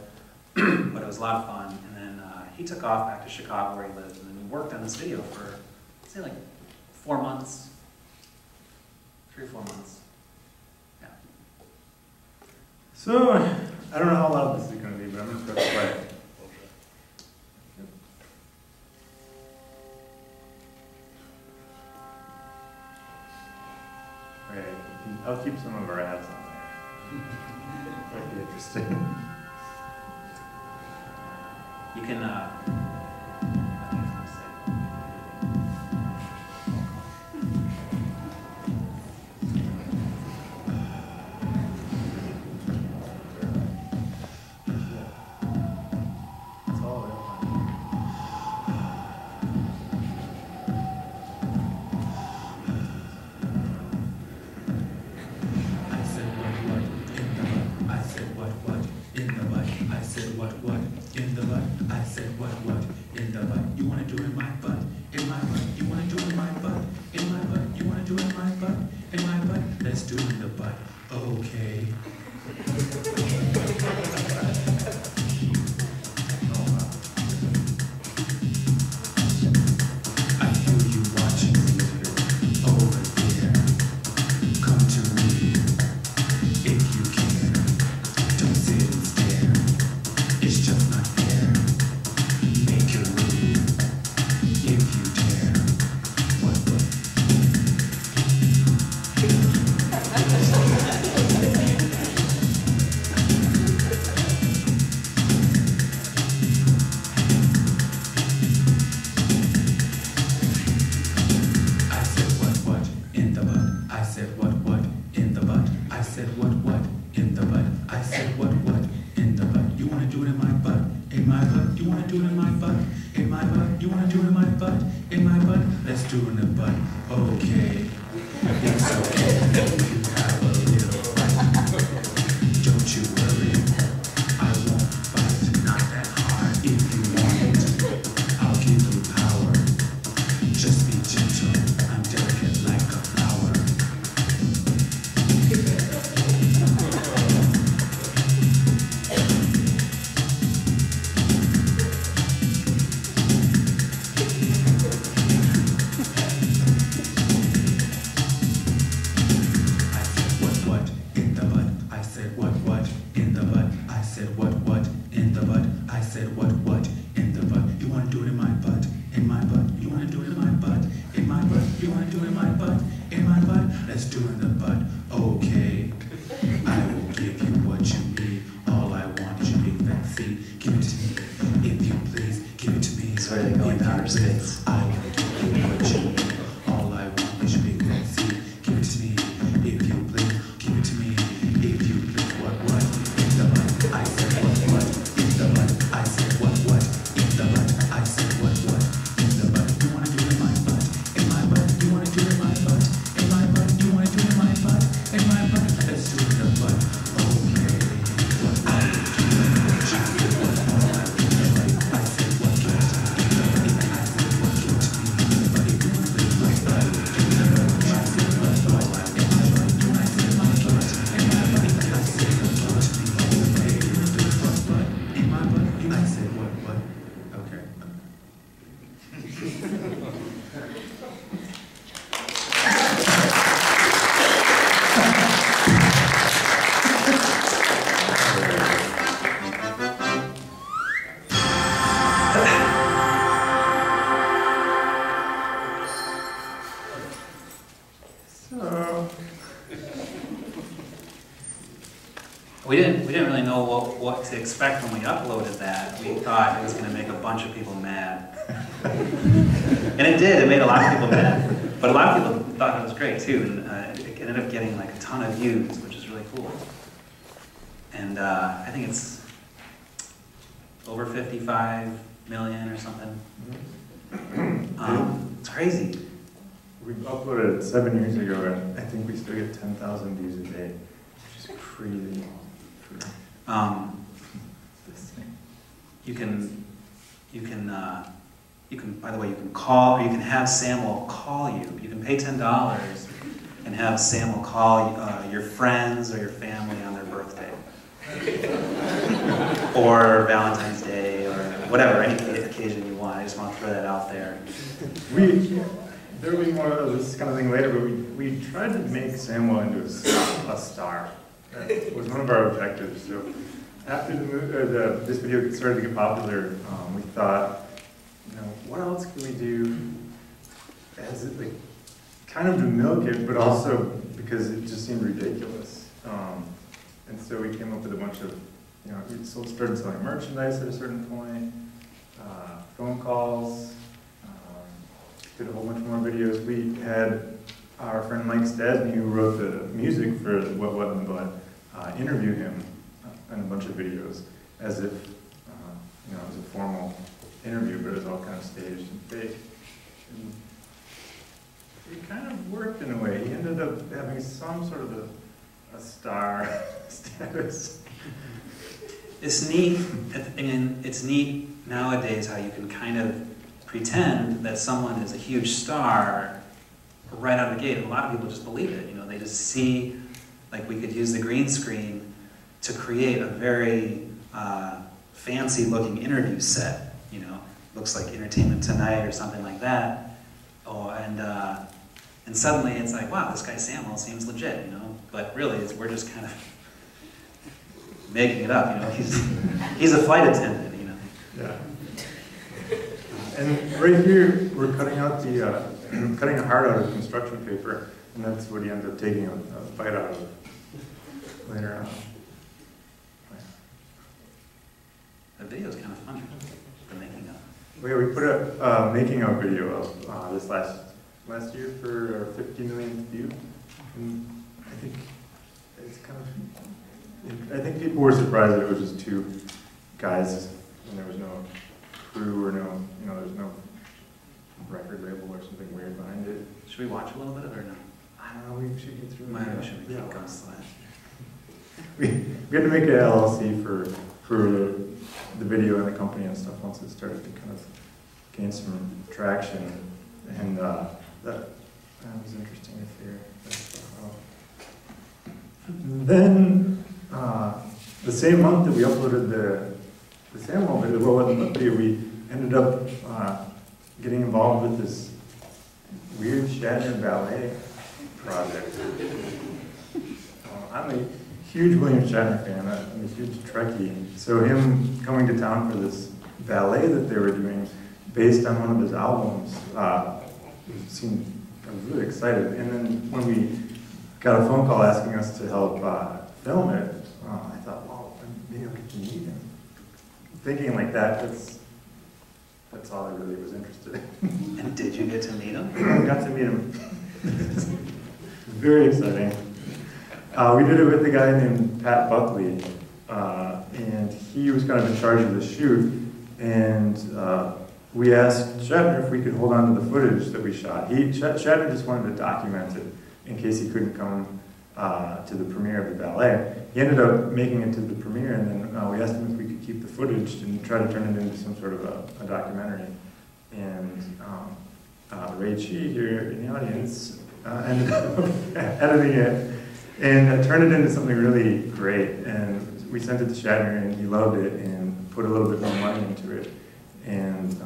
but it was a lot of fun. And then he took off back to Chicago where he lives, and then we worked on this video for, I'd say, like 4 months, 3 or 4 months. Yeah.
So, I don't know how loud this is going to be, but I'm going to press play. Right, I'll keep some of our ads on there. That'd be interesting.
You can,
That's all I want.
In the butt, you wanna do it in my butt, in my butt, you wanna do it in my butt, in my butt, you wanna do it in my butt, in my butt, let's do it in the butt, okay. I feel you watching me over there, come to me, if you care, don't sit and stare, it's just not fair. Make your move if you dare. What the? I said what in the butt. I said what in the butt. I said what in the butt. I said what in the butt. You wanna do it in my butt? In my butt, you wanna do it in my butt? In my butt, you wanna do it in my butt? In my butt, let's do it in the butt. Okay, it's okay. You have a little fight. Don't you worry, I won't fight. Not that hard. If you want it, I'll give you power. Just be gentle. I'm delicate like a flower. I said what in the butt. I said what in the butt. I said what in the butt. You wanna do it in my butt? In my butt. You wanna do it in my butt? In my butt. You wanna do it in my butt? see. Give it to me, if you please. Give it to me.
Sort of going to outer space.
I want to give you what you need. All I want is big and see. Give it to me, if you please. Give it to me, if you please. What in the butt? I said what in the butt? I said what in the butt? I said what in the butt? You wanna do it in my butt? In my butt? You wanna do it in my butt? In my butt? You wanna do it in my butt? In my butt? Let's do it in the butt. Okay. What I would do? What all I would do? I said what give it to me. I said what give it to me. But if you want to play my butt, I said what all I would do. I said my butt. In my butt. I said what give it to me. But if you want to do what in my butt, I said what? Okay.
So,
We didn't really know what to expect when we uploaded that. We thought it was going to make a bunch of people mad. And it did, it made a lot of people mad. But a lot of people thought it was great too, and it ended up getting like a ton of views, which is really cool. And I think it's over 55 million or something. It's crazy.
we uploaded it 7 years ago, and I think we still get 10,000 views a day, which is crazy. This thing.
You can, by the way, you can call, or you can have Samuel call you. You can pay $10 and have Samuel call your friends or your family on their birthday. Or Valentine's Day, or whatever, any occasion you want. I just want to throw that out there.
There will be more of this kind of thing later, but we tried to make Samuel into a star. That was one of our objectives. So after this video started to get popular, we thought, what else can we do as it, like, kind of to milk it, but also because it just seemed ridiculous. And so we came up with a bunch of, we started selling merchandise at a certain point, phone calls, did a whole bunch more videos. We had our friend Mike Stasny, who wrote the music for What in the Butt, interview him in a bunch of videos as if, it was a formal interview, but it was all kind of staged and fake. And it kind of worked in a way. He ended up having some sort of a star status.
It's neat, it's neat nowadays how you can kind of pretend that someone is a huge star right out of the gate. A lot of people just believe it. They just see, like, we could use the green screen to create a very fancy-looking interview set. Looks like Entertainment Tonight or something like that. Oh, and suddenly it's like, wow, this guy Samuel seems legit. But really, we're just kind of making it up. He's a flight attendant.
Yeah. And right here, we're cutting out cutting a heart out of construction paper, and that's what he ends up taking a bite out of later on.
The video's kind of funny, the making of.
Well, yeah, we put a making of video of this last year for our 50 millionth view, and I think it's kind of. I think people were surprised that it was just two guys, and there was no crew or there's no record label or something weird behind it.
Should we watch a little bit of it or no?
I don't know, we should get through it.
Maybe we should keep going slow.
We had to make an LLC for the video and the company and stuff once it started to kind of gain some traction, and that was interesting to figure out. Then the same month that we uploaded the Samuel video, we ended up getting involved with this weird Shatner Ballet project. I'm a huge William Shatner fan. I'm a huge Trekkie. So him coming to town for this ballet that they were doing based on one of his albums, I was really excited. And then when we got a phone call asking us to help film it, I thought, well, maybe I'll get to meet him. thinking like that, that's all I really was interested in.
And did you get to meet him?
Got to meet him. Very exciting. We did it with a guy named Pat Buckley, and he was kind of in charge of the shoot, and we asked Shatner if we could hold on to the footage that we shot. Shatner just wanted to document it in case he couldn't come to the premiere of the ballet. He ended up making it to the premiere, and then we asked him if we could keep the footage and try to turn it into some sort of a documentary. And Ray Chi here in the audience ended up editing it and turned it into something really great. And we sent it to Shatner, and he loved it and put a little bit more money into it. And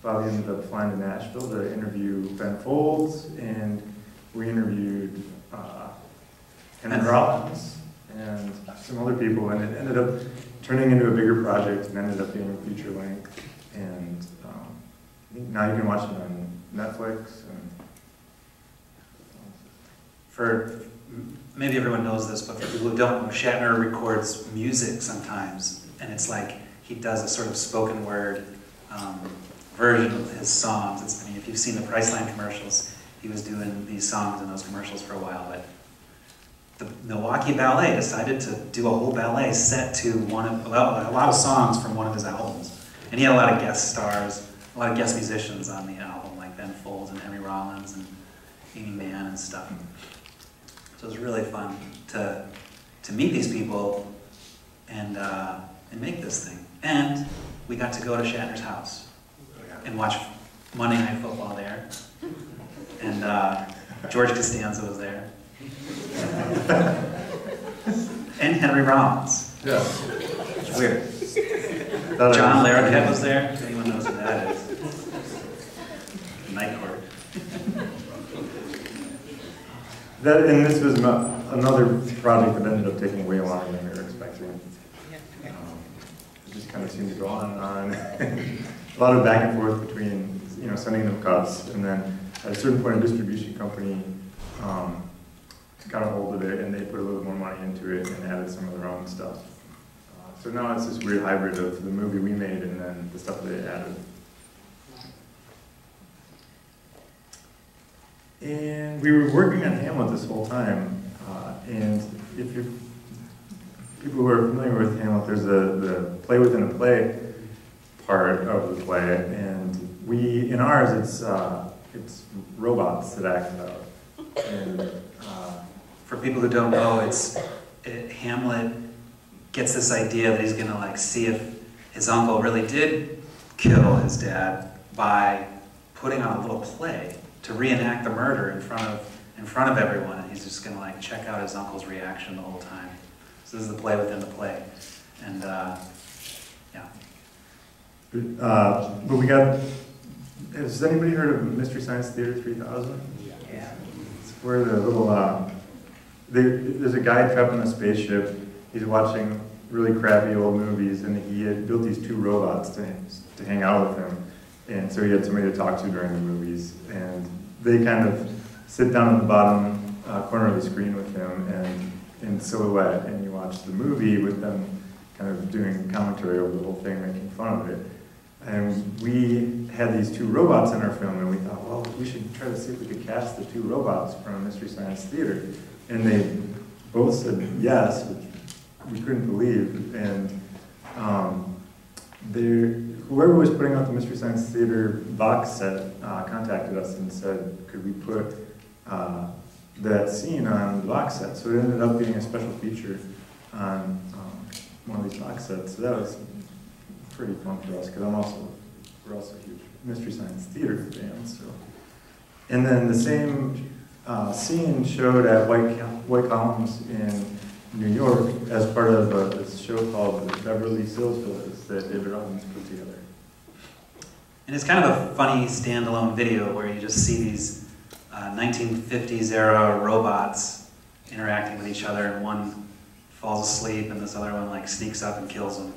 Bobby ended up flying to Nashville to interview Ben Folds, and we interviewed Henry Rollins and some other people, and it ended up turning into a bigger project and ended up being feature length. And I think now you can watch it on Netflix. And
For maybe everyone knows this, but for people who don't know, Shatner records music sometimes, and it's like he does a sort of spoken word version of his songs. I mean, if you've seen the Priceline commercials, he was doing these songs in those commercials for a while. But the Milwaukee Ballet decided to do a whole ballet set to a lot of songs from one of his albums, and he had a lot of guest stars, a lot of guest musicians on the album, like Ben Folds and Henry Rollins and Amy Mann and stuff. So it was really fun to meet these people and make this thing. And we got to go to Shatner's house and watch Monday Night Football there. And George Costanza was there. And Henry Rollins.
Yeah.
It's weird. John Larroquette was there. If anyone knows who that is. Night Court.
And this was another project that ended up taking way longer than we were expecting. It just kind of seemed to go on and on. A lot of back and forth between, sending them cuts, and then at a certain point, a distribution company got a hold of it, and they put a little more money into it and added some of their own stuff. So now it's this weird hybrid of the movie we made and then the stuff they added. And we were working on Hamlet this whole time, and if you're people who are familiar with Hamlet, there's the play within a play part of the play, and in ours it's robots that act it out. And
for people who don't know, Hamlet gets this idea that he's gonna see if his uncle really did kill his dad by putting on a little play to reenact the murder in front of everyone, and he's just gonna check out his uncle's reaction the whole time. So this is the play within the play, and yeah.
But we got. Has anybody heard of Mystery Science Theater 3000?
Yeah.
It's where the little. There's a guy trapped in a spaceship. He's watching really crappy old movies, and he had built these two robots to hang out with him. And so he had somebody to talk to during the movies, and they kind of sit down in the bottom corner of the screen with him and in silhouette, and you watch the movie with them kind of doing commentary over the whole thing, making fun of it. And we had these two robots in our film, and we thought, well, we should try to see if we could cast the two robots from Mystery Science Theater. And they both said yes, which we couldn't believe. And whoever was putting out the Mystery Science Theater box set contacted us and said, could we put that scene on the box set? So it ended up being a special feature on one of these box sets. So that was pretty fun for us, because we're also huge Mystery Science Theater fans. So. And then the same scene showed at White Columns in New York as part of this show called the Beverly Hills Villas that David Robbins put together.
And it's kind of a funny standalone video where you just see these 1950s era robots interacting with each other, and one falls asleep and this other one sneaks up and kills him.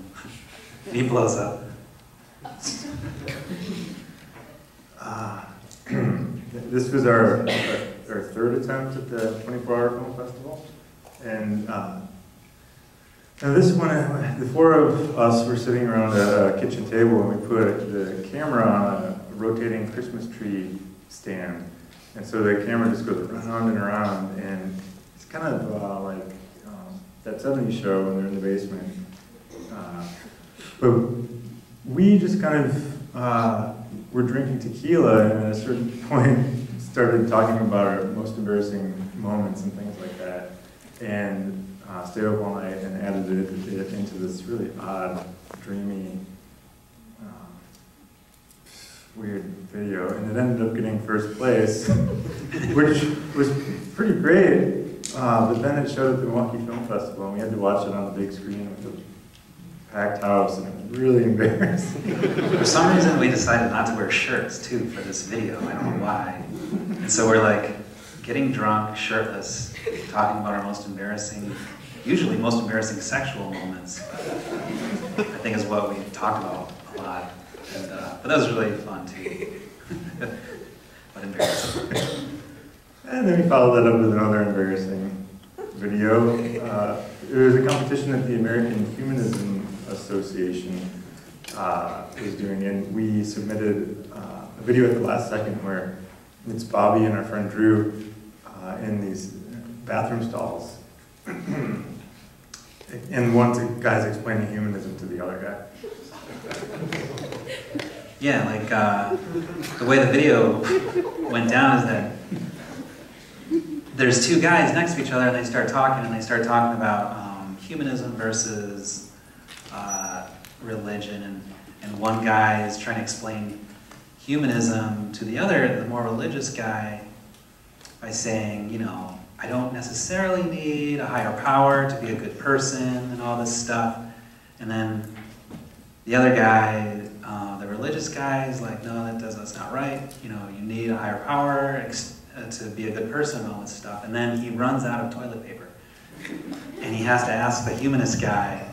And he blows up.
This was our third attempt at the 24-hour film festival, and Now this one, the four of us were sitting around a kitchen table and we put the camera on a rotating Christmas tree stand. And so the camera just goes around and around, and it's kind of like that 70s show when they're in the basement. But we just kind of were drinking tequila, and at a certain point started talking about our most embarrassing moments and things like that. And stayed up all night and added it into this really odd, dreamy, weird video, and it ended up getting first place, which was pretty great, but then it showed at the Milwaukee Film Festival, and we had to watch it on the big screen with a packed house, and it was really embarrassing.
For some reason, we decided not to wear shirts, too, for this video. I don't know why. And so we're like getting drunk, shirtless, talking about our most embarrassing, usually most embarrassing sexual moments, I think is what we talked about a lot. And, but that was really fun too. But embarrassing.
And then we followed that up with another embarrassing video. It was a competition that the American Humanism Association was doing, and we submitted a video at the last second where it's Bobby and our friend Drew in these bathroom stalls. And one guy's explaining humanism to the other guy.
Yeah, like the way the video went down is that there's two guys next to each other and they start talking about humanism versus religion, and one guy is trying to explain humanism to the other, the more religious guy, by saying, you know, I don't necessarily need a higher power to be a good person and all this stuff. And then the other guy, the religious guy, is like, no, that's not right. You know, you need a higher power to be a good person and all this stuff. And then he runs out of toilet paper. And he has to ask the humanist guy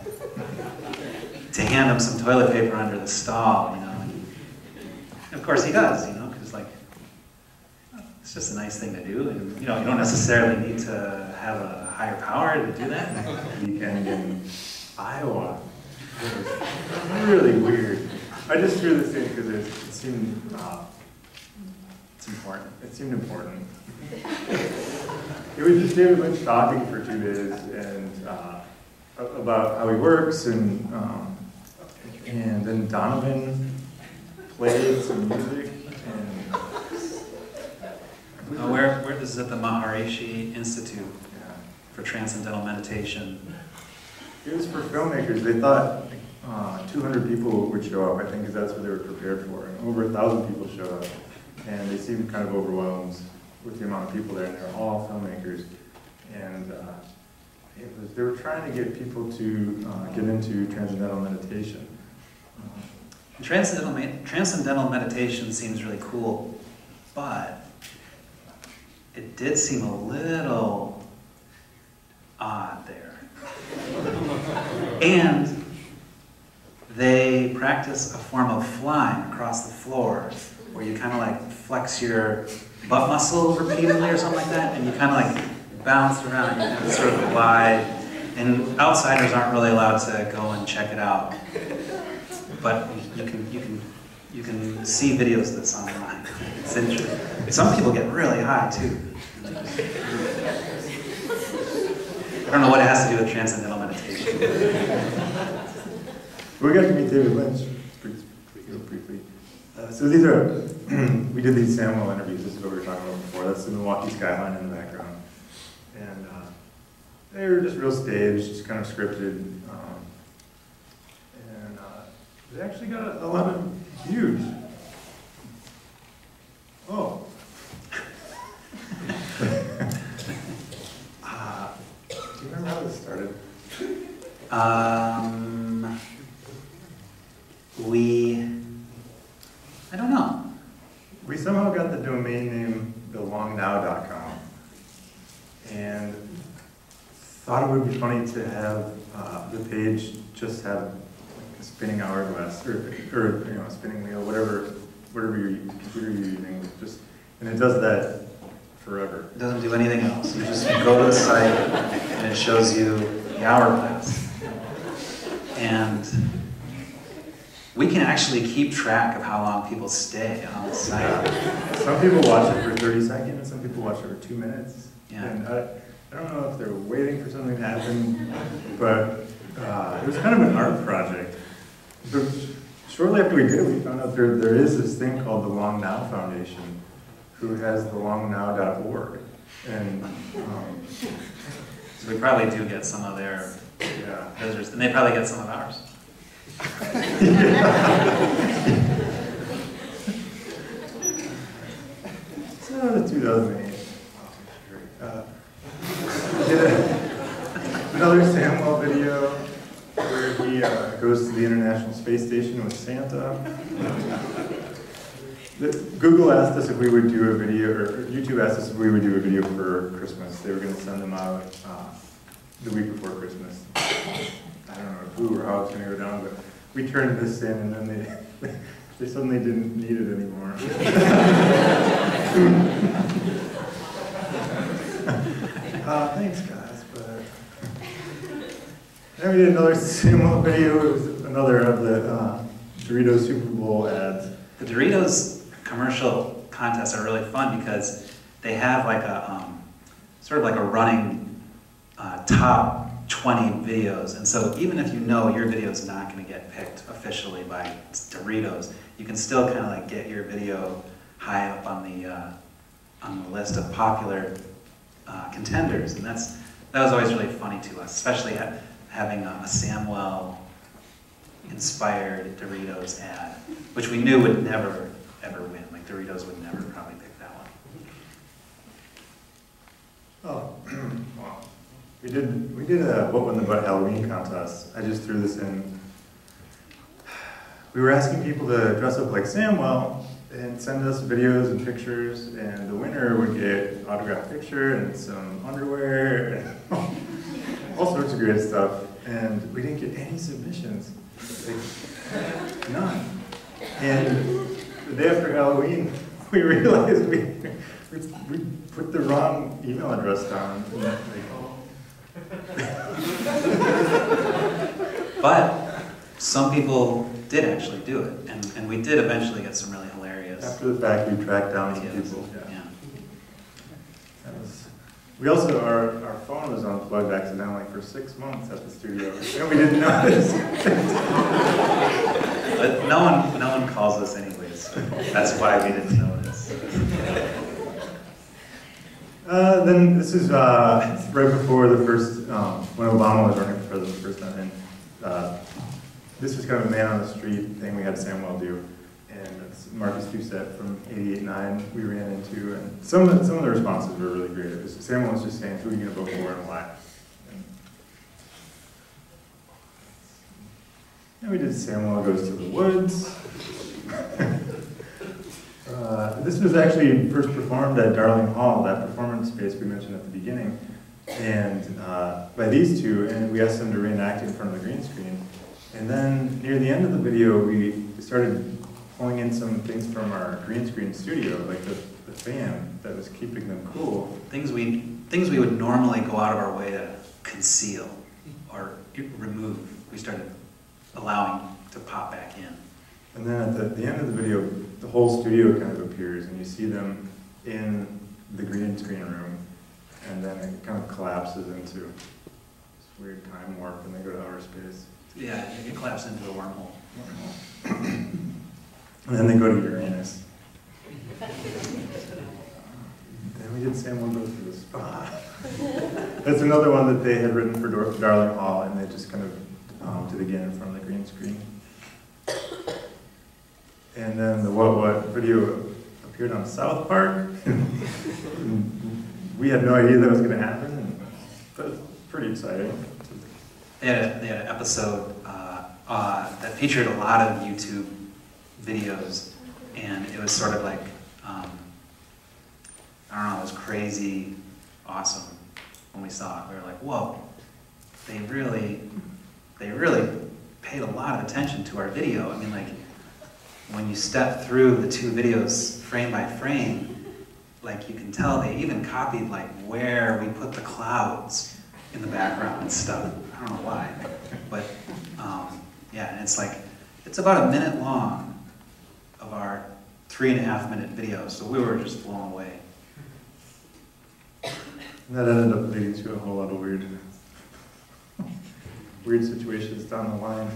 to hand him some toilet paper under the stall, you know. And of course he does, you know, because like, it's just a nice thing to do. And, you know, you don't necessarily need to have a higher power to do that.
Weekend in Iowa. It was really weird. I just threw this in because it seemed it's important. It seemed important. It was just David Lynch talking for 2 days and about how he works, and then Donovan played some music. And
where this is at the Maharishi Institute for Transcendental Meditation.
It was for filmmakers. They thought 200 people would show up, I think, because that's what they were prepared for. And over 1,000 people showed up. And they seemed kind of overwhelmed with the amount of people there, and they were all filmmakers. And they were trying to get people to get into transcendental meditation.
Transcendental meditation seems really cool, but it did seem a little odd there. And they practice a form of flying across the floor where you kind of like flex your butt muscle repeatedly or something like that, and you kind of like bounce around and you kind of sort of glide. And outsiders aren't really allowed to go and check it out, but you can see videos of this online. It's interesting. Some people get really high too. I don't know what it has to do with transcendental meditation.
We got to meet David Lynch briefly. So these are, we did these Samuel interviews, this is what we were talking about before. That's the Milwaukee skyline in the background. And they were just real staged, just kind of scripted. And they actually got a lot of views. Oh. Do you remember how this started?
I don't know.
We somehow got the domain name belongnow.com and thought it would be funny to have the page just have like a spinning hourglass or you know, a spinning wheel, whatever your computer you're using, just, and it does that forever.
It doesn't do anything else. You just go to the site and it shows you the hourglass. And we can actually keep track of how long people stay on the site.
Some people watch it for 30 seconds, some people watch it for 2 minutes.
Yeah.
And I don't know if they're waiting for something to happen, but it was kind of an art project. But shortly after we did it, we found out there is this thing called the Long Now Foundation, who has the longnow.org. And
So we probably do get some of their visitors, and they probably get some of ours.
So 2008. We did another Samuel video where he goes to the International Space Station with Santa. Google asked us if we would do a video, or YouTube asked us if we would do a video for Christmas. They were going to send them out the week before Christmas. I don't know who or how it's going to go down, but we turned this in, and then they suddenly didn't need it anymore. Thanks, guys. But then we did another Samuel video. It was another of the Doritos Super Bowl ads.
The Doritos commercial contests are really fun because they have like a sort of like a running top 20 videos, and so even if you know your video is not going to get picked officially by Doritos, you can still kind of like get your video high up on the list of popular contenders, and that was always really funny to us, especially having a Samwell inspired Doritos ad, which we knew would never ever win. Like Doritos would never probably pick that one.
Oh, wow. We did a What Won the Butt Halloween contest. I just threw this in. We were asking people to dress up like Samwell and send us videos and pictures, and the winner would get an autographed picture and some underwear and all sorts of great stuff. And we didn't get any submissions. Like, none. And the day after Halloween, we realized we put the wrong email address down.
But some people did actually do it, and we did eventually get some really hilarious.
After the fact, we tracked down some
videos.
people.
Yeah.
We also, our phone was unplugged accidentally for 6 months at the studio, and we didn't notice.
But no one calls us anyways, so that's why we didn't notice.
Then this is right before the first, when Obama was running for president the first time, and this was kind of a man on the street thing we had Samuel do, and it's Marcus Doucette from 88.9 we ran into, and some of the responses were really great. It was, Samuel was just saying, who are you going to vote for and why? And we did Samuel Goes to the Woods. This was actually first performed at Darling Hall, that performance space we mentioned at the beginning, and by these two, and we asked them to reenact it in front of the green screen. And then near the end of the video, we started pulling in some things from our green screen studio, like the fan that was keeping them cool.
Things we would normally go out of our way to conceal or remove, we started allowing to pop back in.
And then at the end of the video, the whole studio kind of appears, and you see them in the green screen room, and then it kind of collapses into this weird time warp, and they go to outer space.
Yeah, you can collapse into a wormhole.
And then they go to Uranus. Then we did Samuel Goes to the Spa. That's another one that they had written for Darling Hall, and they just kind of did again in front of the green screen. And then the What video appeared on South Park. We had no idea that was going to happen, but it's pretty exciting.
They had an episode that featured a lot of YouTube videos, and it was sort of like, I don't know, it was crazy awesome when we saw it. We were like, whoa, they really paid a lot of attention to our video. I mean, like, when you step through the two videos frame by frame, like, you can tell they even copied like where we put the clouds in the background and stuff. I don't know why, but Yeah, and it's about a minute long of our 3.5-minute video, so we were just blown away.
And that ended up leading to a whole lot of weird situations down the line.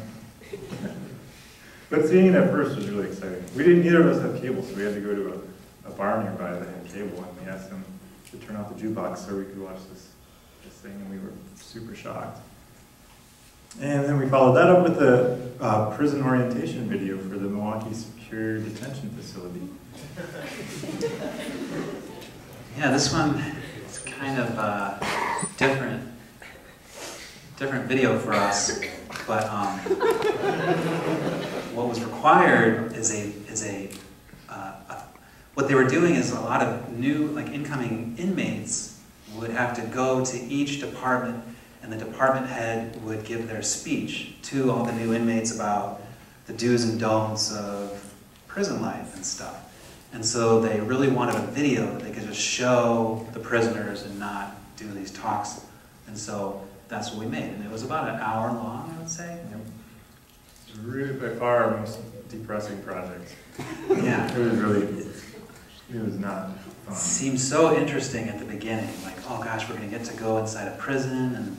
But seeing it at first was really exciting. Neither of us have cable, so we had to go to a bar nearby that had cable, and we asked them to turn off the jukebox so we could watch this thing, and we were super shocked. And then we followed that up with a prison orientation video for the Milwaukee Secure Detention Facility.
Yeah, this one is kind of different video for us, but what was required is what they were doing is a lot of new, like, incoming inmates would have to go to each department, and the department head would give their speech to all the new inmates about the do's and don'ts of prison life and stuff. And so they really wanted a video that they could just show the prisoners and not do these talks. And so that's what we made. And it was about an hour long, I would say.
Yep. It was really by far our most depressing project.
Yeah.
It was not fun.
It seemed so interesting at the beginning. Like, oh gosh, we're going to get to go inside a prison, and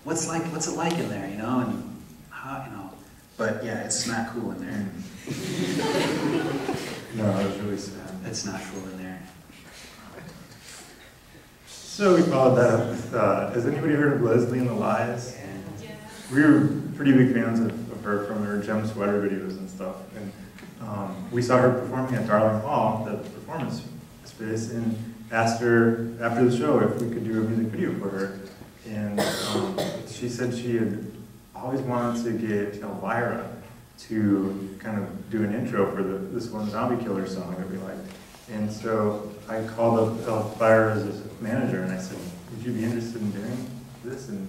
what's it like in there, you know? And how, you know. But yeah, it's not cool in there.
No, it was really sad.
It's not cool in there.
So we followed that up with, has anybody heard of Leslie and the Lies? We were pretty big fans of her from her gem sweater videos and stuff. And we saw her performing at Darling Hall, the performance space, and asked her after the show if we could do a music video for her. And she said she had always wanted to get Elvira to kind of do an intro for this one Zombie Killer song that we liked. And so I called up Elvira's manager and I said, would you be interested in doing this? And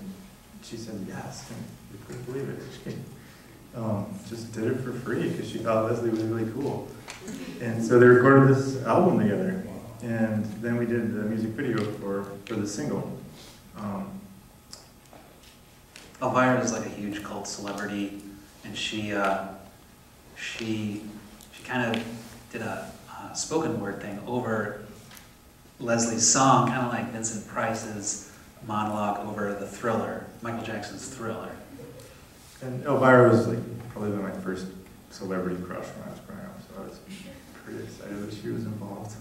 she said yes, and we couldn't believe it. She just did it for free because she thought Leslie was really cool. And so they recorded this album together, and then we did the music video for the single.
Elvira is like a huge cult celebrity, and she kind of did a spoken word thing over Leslie's song, kind of like Vincent Price's monologue over the Thriller, Michael Jackson's Thriller.
And Elvira was probably my first celebrity crush when I was growing up, so I was pretty excited that she was involved.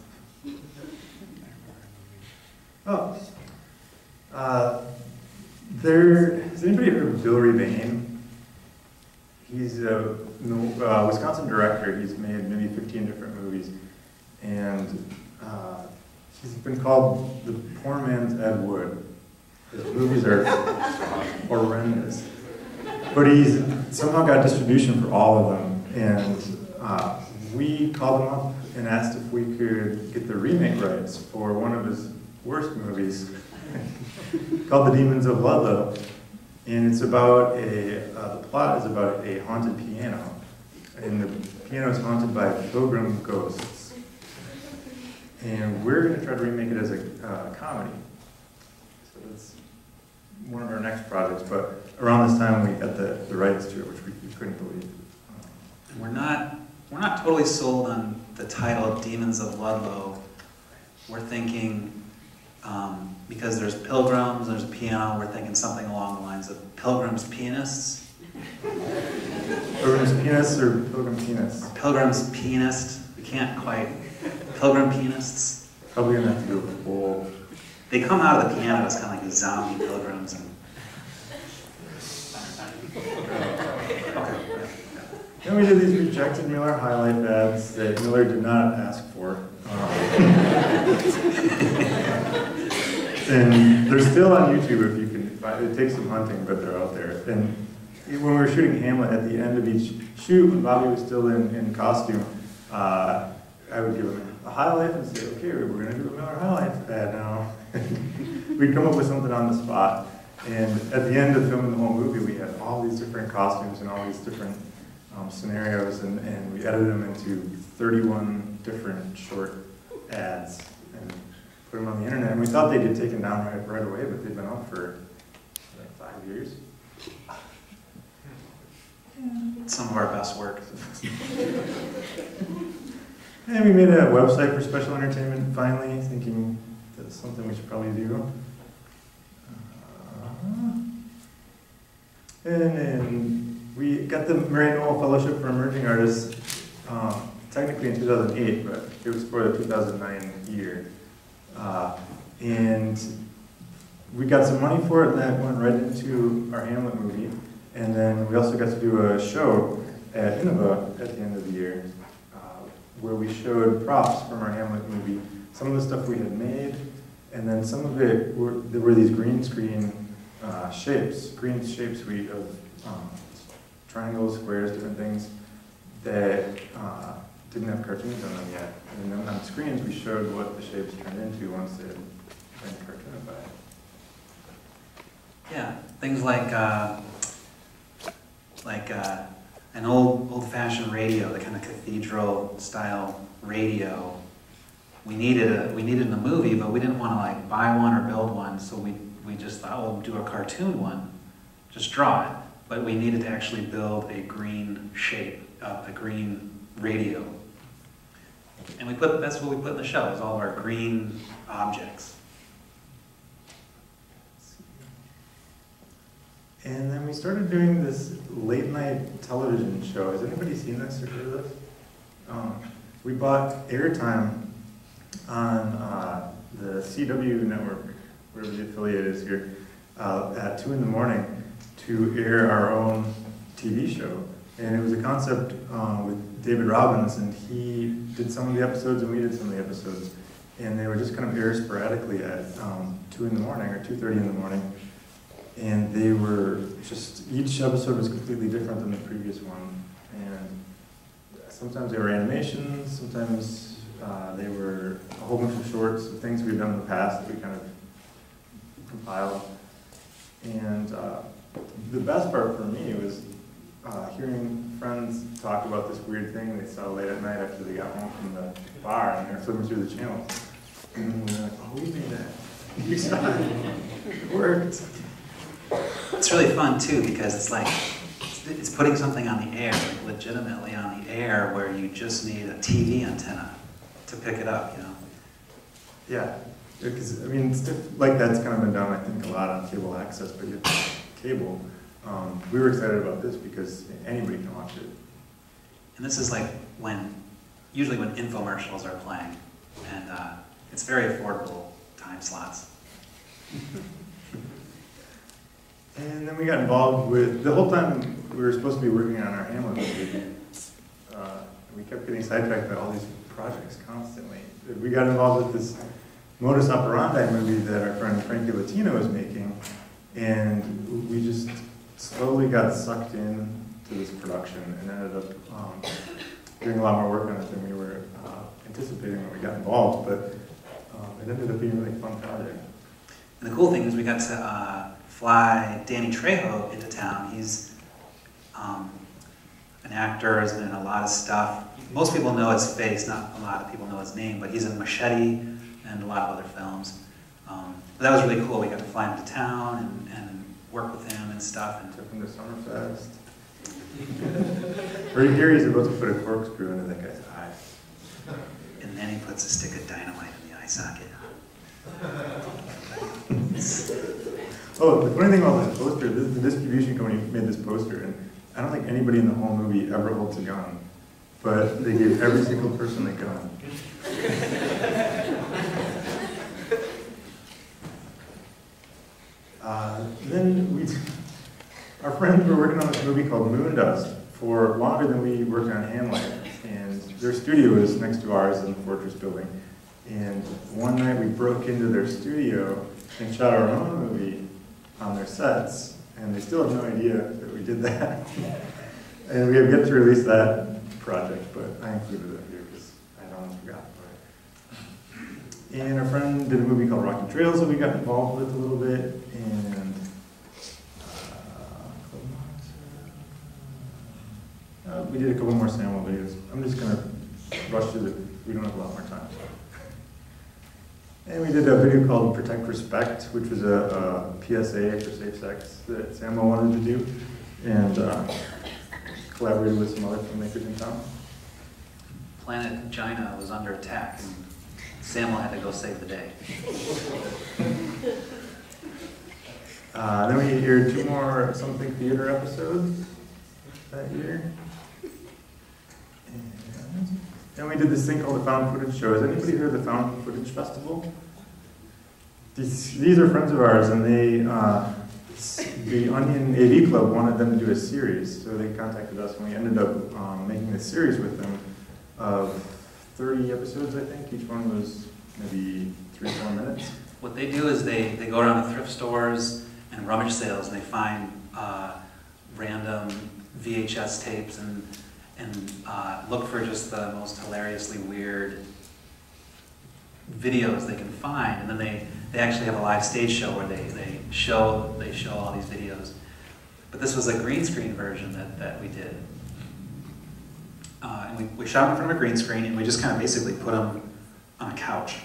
Has anybody heard of Bill Rebane? He's a Wisconsin director. He's made maybe 15 different movies, and he's been called the poor man's Ed Wood. His movies are horrendous. But he's somehow got distribution for all of them, and we called him up and asked if we could get the remake rights for one of his worst movies called The Demons of Ludlow. And it's about the plot is about a haunted piano, and the piano is haunted by pilgrim ghosts. And we're going to try to remake it as a comedy. So that's one of our next projects, but around this time we got the rights to it, which we couldn't believe.
And we're not totally sold on the title Demons of Ludlow. We're thinking, because there's pilgrims, there's a piano, we're thinking something along the lines of Pilgrim's Pianists.
Pilgrim's Pianists or Pilgrim Pianists?
Or Pilgrim's Pianist. We can't quite. Pilgrim Pianists.
Probably gonna have to do a full.
They come out of the piano as kind of like these zombie pilgrims. And
Then we did these rejected Miller highlight ads that Miller did not ask for. And they're still on YouTube if you can find it. It takes some hunting, but they're out there. And when we were shooting Hamlet, at the end of each shoot, when Bobby was still in costume, I would give him a highlight and say, okay, we're going to do a Miller highlight ad now. We'd come up with something on the spot. And at the end of filming the whole movie, we had all these different costumes and all these different scenarios, and we edited them into 31 different short ads and put them on the internet. And we thought they'd get taken down right away, but they've been up for like 5 years.
some of our best work.
And we made a website for special entertainment finally, thinking that's something we should probably do. And then we got the Nohl Fellowship for Emerging Artists, technically in 2008, but it was for the 2009 year. And we got some money for it, and that went right into our Hamlet movie. And then we also got to do a show at Innova at the end of the year, where we showed props from our Hamlet movie, some of the stuff we had made, and then some of it there were these green screen green shape suite of triangles, squares, different things that didn't have cartoons on them yet. And then on screens we showed what the shapes turned into once they had been cartoonified.
Yeah, things like an old-fashioned radio, the kind of cathedral-style radio. We needed in the movie, but we didn't want to like buy one or build one, so we just thought, we'll do a cartoon one, just draw it. But we needed to actually build a green shape, a green radio. And that's what we put in the show, is all of our green objects.
And then we started doing this late night television show. Has anybody seen this or heard of this? We bought airtime on the CW network, wherever the affiliate is here, at 2 in the morning to air our own TV show. And it was a concept with David Robbins, and he did some of the episodes and we did some of the episodes. And they were just kind of aired sporadically at 2 in the morning or 2:30 in the morning. And they were just, each episode was completely different than the previous one. And sometimes they were animations, sometimes they were a whole bunch of shorts of things we've done in the past that we kind of compiled. And the best part for me was hearing friends talk about this weird thing they saw late at night after they got home from the bar and they were flipping through the channels. And we were like, oh, we made that. We saw it. It worked.
It's really fun too, because it's like, it's putting something on the air, like legitimately on the air, where you just need a TV antenna to pick it up, you know?
Yeah, because I mean, stuff like that's kind of been done, I think, a lot on cable access, but you cable. We were excited about this because anybody can watch it.
And this is like usually when infomercials are playing, and it's very affordable time slots.
And then we got involved with, the whole time we were supposed to be working on our Hamlet movie, we kept getting sidetracked by all these projects constantly. We got involved with this modus operandi movie that our friend Frankie Latino was making, and we just slowly got sucked in to this production and ended up doing a lot more work on it than we were anticipating when we got involved, but it ended up being a really fun project.
And the cool thing is we got to fly Danny Trejo into town. He's an actor, has been in a lot of stuff. Most people know his face, not a lot of people know his name, but he's in Machete and a lot of other films. But that was really cool. We got to fly him to town and work with him and stuff. And
took him to Summerfest. Right here he's about to put a corkscrew into that guy's eye.
And then he puts a stick of dynamite in the eye socket.
Oh, the funny thing about this poster, the distribution company made this poster, and I don't think anybody in the whole movie ever holds a gun, but they gave every single person a gun. Then our friends were working on this movie called Moondust for longer than we worked on Hamlet, and their studio is next to ours in the Fortress building. And one night we broke into their studio and shot our own movie on their sets, and they still have no idea that we did that. And we have yet to release that project, but I included it here because I almost forgot about it. And our friend did a movie called Rocky Trails that we got involved with a little bit, and we did a couple more sample videos. I'm just going to rush through it. We don't have a lot more time. And we did a video called Protect Respect, which was a PSA for safe sex that Samo wanted to do. And collaborated with some other filmmakers in town.
Planet Gina was under attack, and Samuel had to go save the day.
Then we aired 2 more Something Theater episodes that year. And then we did this thing called the Found Footage Show. Has anybody heard of the Found Footage Festival? These are friends of ours, and they, the Onion A.D. Club wanted them to do a series, so they contacted us, and we ended up making this series with them of 30 episodes, I think. Each one was maybe 3-4 minutes.
What they do is they go around to thrift stores and rummage sales, and they find random VHS tapes and look for just the most hilariously weird videos they can find, and then they actually have a live stage show where they show all these videos. But this was a green screen version that we did. And we shot in front of a green screen, and we just kind of basically put them on a couch,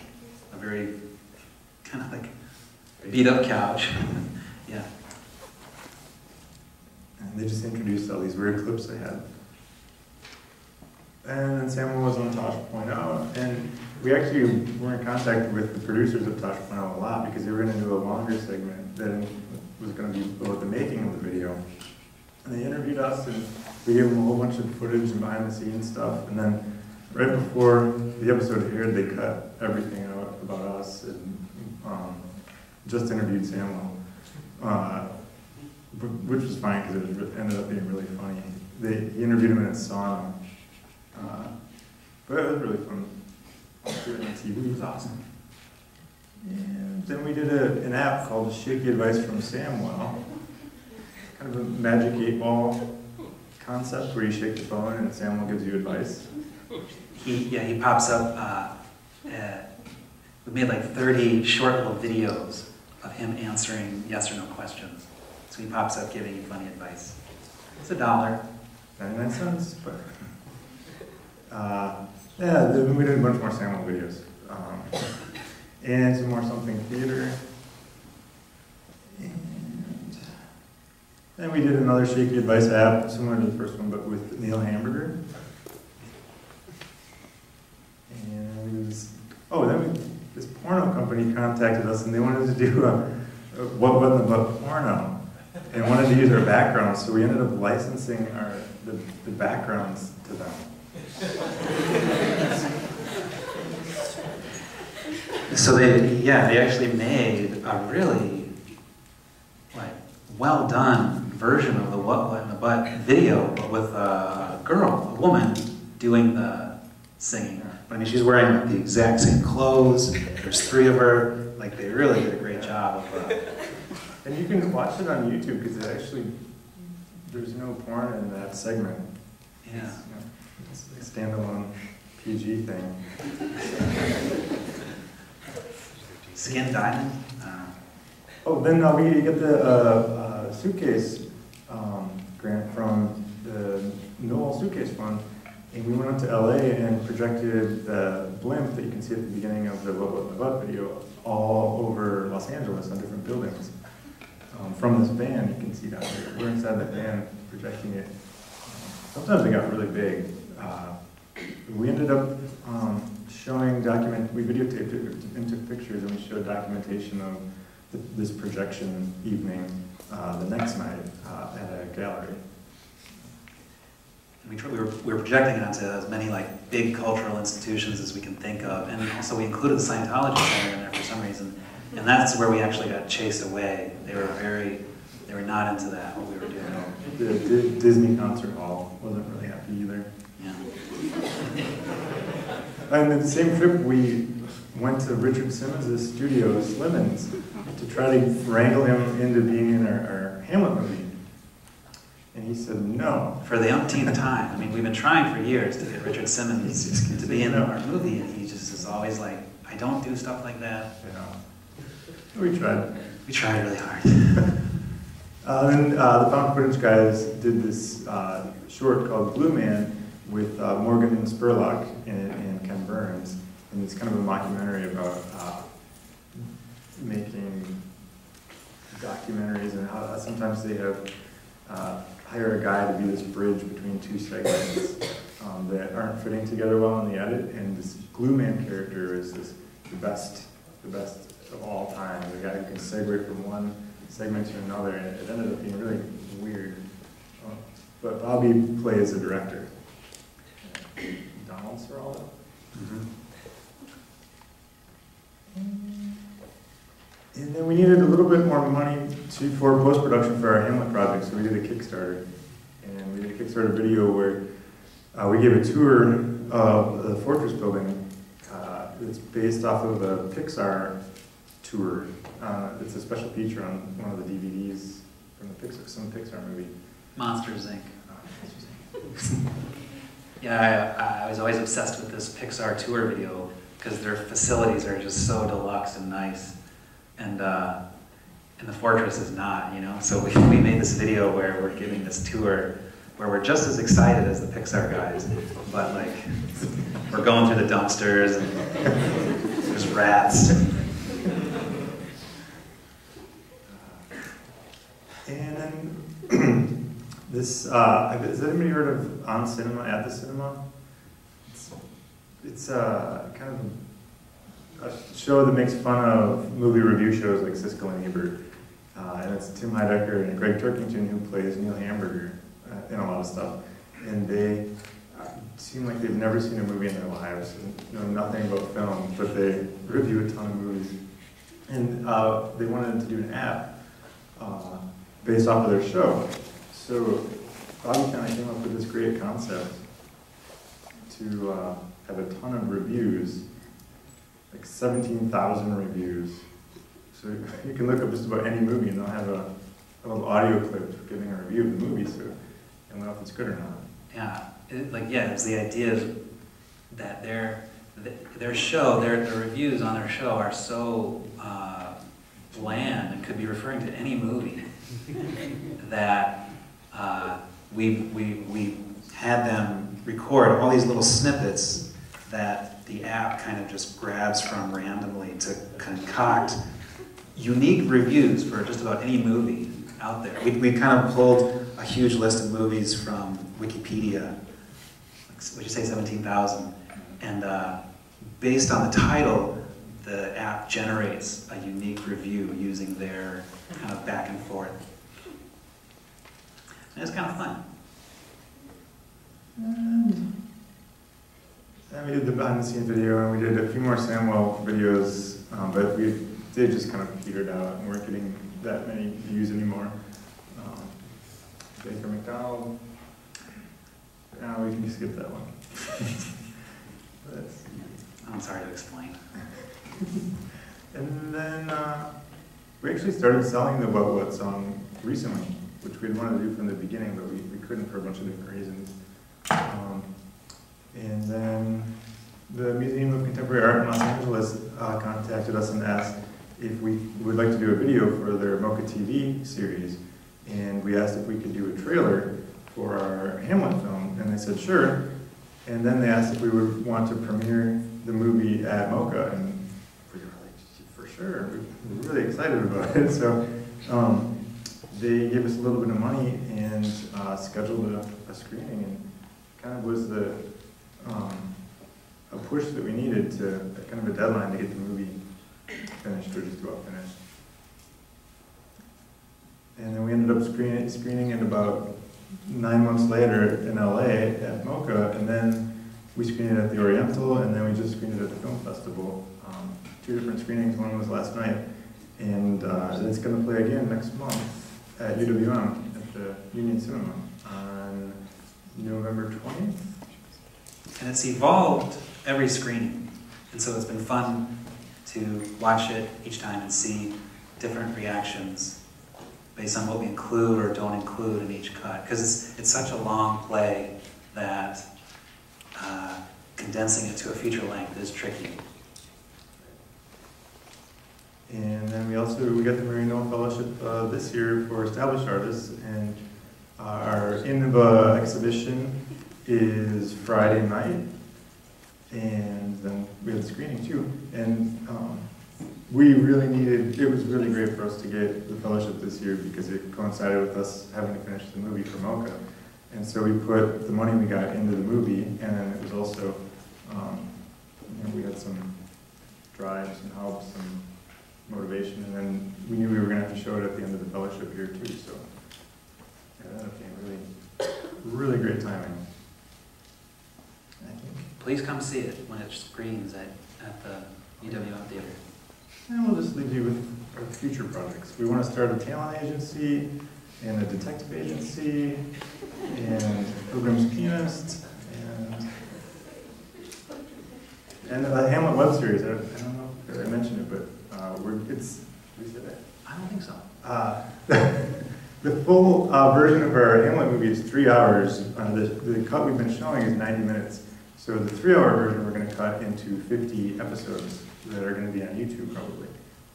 a very kind of like beat up couch. Yeah.
And they just introduced all these weird clips they had. And then Samuel was on Tosh.0, and we actually were in contact with the producers of Tosh.0 a lot because they were going to do a longer segment that was going to be about the making of the video. And they interviewed us, and we gave them a whole bunch of footage and behind-the-scenes stuff. And then right before the episode aired, they cut everything out about us and just interviewed Samuel, which was fine because it ended up being really funny. He interviewed him in a sauna. But it was really fun. Doing on TV. It was awesome. And then we did an app called Shaky Advice from Samuel. Kind of a magic 8-ball concept where you shake the phone and Samuel gives you advice.
He pops up. We made like 30 short little videos of him answering yes or no questions. So he pops up giving you funny advice. It's $1.
99 cents, but yeah, then we did a bunch more Samuel videos. And some more Something Theater. And then we did another Shaky Advice app, similar to the first one, but with Neil Hamburger. And then this porno company contacted us, and they wanted to do a What in the Butt porno, and wanted to use our backgrounds, so we ended up licensing the backgrounds to them.
So they actually made a really well done version of the What in the Butt video, but with a woman doing the singing. But I mean, she's wearing the exact same clothes. There's 3 of her. Like, they really did a great job of.
And you can watch it on YouTube because there's no porn in that segment.
Yeah.
It's a standalone PG thing.
Skin Diamond.
Oh, then we get the suitcase grant from the Nohl Suitcase Fund, and we went up to LA and projected the blimp that you can see at the beginning of the What in the Butt video all over Los Angeles on different buildings. From this van, you can see down here. We're inside the van projecting it. Sometimes it got really big. We ended up showing we videotaped it and took pictures, and we showed documentation of this projection evening the next night at a gallery.
We were projecting it onto as many big cultural institutions as we can think of, and also we included the Scientology Center in there for some reason, and that's where we actually got chased away. They were not into that, what we were doing.
The Disney Concert Hall wasn't really happy either.
Yeah.
And in the same trip, we went to Richard Simmons' studio, Slimmons, to try to wrangle him into being in our Hamlet movie. And he said no.
For the umpteenth time. I mean, we've been trying for years to get Richard Simmons to be in our movie, and he just is always like, I don't do stuff like that.
Yeah. We tried.
We tried really hard.
Then the Found Footage guys did this short called Blue Man with Morgan Spurlock and Ken Burns. And it's kind of a mockumentary about making documentaries and how sometimes they have hire a guy to be this bridge between two segments that aren't fitting together well in the edit, and this Glue Man character is the best of all time. The guy who can segue from one segment to another, and it ended up being really weird. But Bobby plays the director, Nohl Ciraldo. And then we needed a little bit more money for post-production for our Hamlet project, so we did a Kickstarter. And we did a Kickstarter video where we gave a tour of the Fortress building. It's based off of a Pixar tour. It's a special feature on one of the DVDs from some Pixar movie.
Monsters, Inc. Yeah, I was always obsessed with this Pixar tour video because their facilities are just so deluxe and nice. And the Fortress is not, you know? So we made this video where we're giving this tour where we're just as excited as the Pixar guys, but like, we're going through the dumpsters and there's rats.
And then this, has anybody heard of On Cinema, At the Cinema? It's kind of a show that makes fun of movie review shows like Siskel and Ebert. And it's Tim Heidecker and Greg Turkington who plays Neil Hamburger in a lot of stuff. And they seem like they've never seen a movie in their lives and know nothing about film, but they review a ton of movies. And they wanted to do an app based off of their show. So Bobby kind of came up with this great concept to have a ton of reviews, like 17,000 reviews. So you can look up just about any movie and they'll have a little audio clip giving a review of the movie, so you don't know if it's good or not.
Yeah, it's the idea that their show, their reviews on their show are so bland and could be referring to any movie that we had them record all these little snippets that the app kind of just grabs from randomly to concoct unique reviews for just about any movie out there. We kind of pulled a huge list of movies from Wikipedia, would you say 17,000? And based on the title, the app generates a unique review using their kind of back and forth. And it's kind of fun.
And we did the behind the scenes video, and we did a few more Samwell videos, but they just kind of petered out and weren't getting that many views anymore. Baker McDonald, no, we can skip that one.
I'm sorry to explain.
And then we actually started selling the What What song recently, which we'd wanted to do from the beginning, but we couldn't for a bunch of different reasons. And then the Museum of Contemporary Art in Los Angeles contacted us and asked if we would like to do a video for their Mocha TV series. And we asked if we could do a trailer for our Hamlet film, and they said sure. And then they asked if we would want to premiere the movie at Mocha, and we were like, for sure, we were really excited about it. So they gave us a little bit of money and scheduled a screening, and kind of was the a push that we needed to, kind of a deadline to get the movie finished, or just about finished. And then we ended up screening it about 9 months later in LA at Mocha, and then we screened it at the Oriental, and then we just screened it at the film festival. 2 different screenings, one was last night, and it's going to play again next month at UWM at the Union Cinema on November 20th.
And it's evolved every screening, and so it's been fun to watch it each time and see different reactions based on what we include or don't include in each cut, because it's such a long play that condensing it to a feature length is tricky.
And then we got the Nohl Fellowship this year for established artists, and our Innova exhibition is Friday night, and then we have the screening too. And we really needed, it was really great for us to get the fellowship this year because it coincided with us having to finish the movie for MoCA. And so we put the money we got into the movie, and then it was also, we had some drives and helps and motivation, and then we knew we were going to have to show it at the end of the fellowship here too, so yeah, that ended up being really great timing, I think.
Please come see it when it screens at the UWM Theater.
And we'll just leave you with our future projects. We want to start a talent agency, and a detective agency, and Pilgrim's Pianist, and a Hamlet web series. I don't know if I mentioned it, but we said that?
I don't think so.
The full version of our Hamlet movie is 3 hours. The cut we've been showing is 90 minutes. So the 3-hour version we're going to cut into 50 episodes that are going to be on YouTube probably.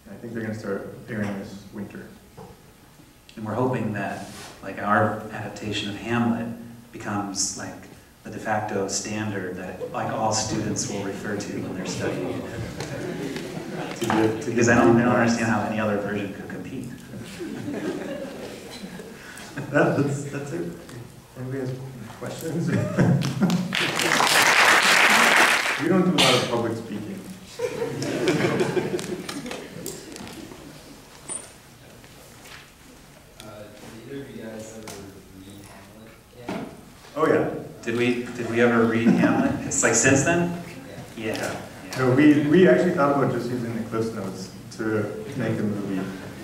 And I think they're going to start airing this winter.
And we're hoping that like our adaptation of Hamlet becomes like the de facto standard that like all students will refer to when they're studying. Because I don't understand how any other version could compete.
That's it. Anybody has questions? We don't do a lot of public speaking. Oh yeah.
Did we ever read Hamlet? It's like since then? Yeah.
No, we actually thought about just using the Cliffs Notes to make a movie.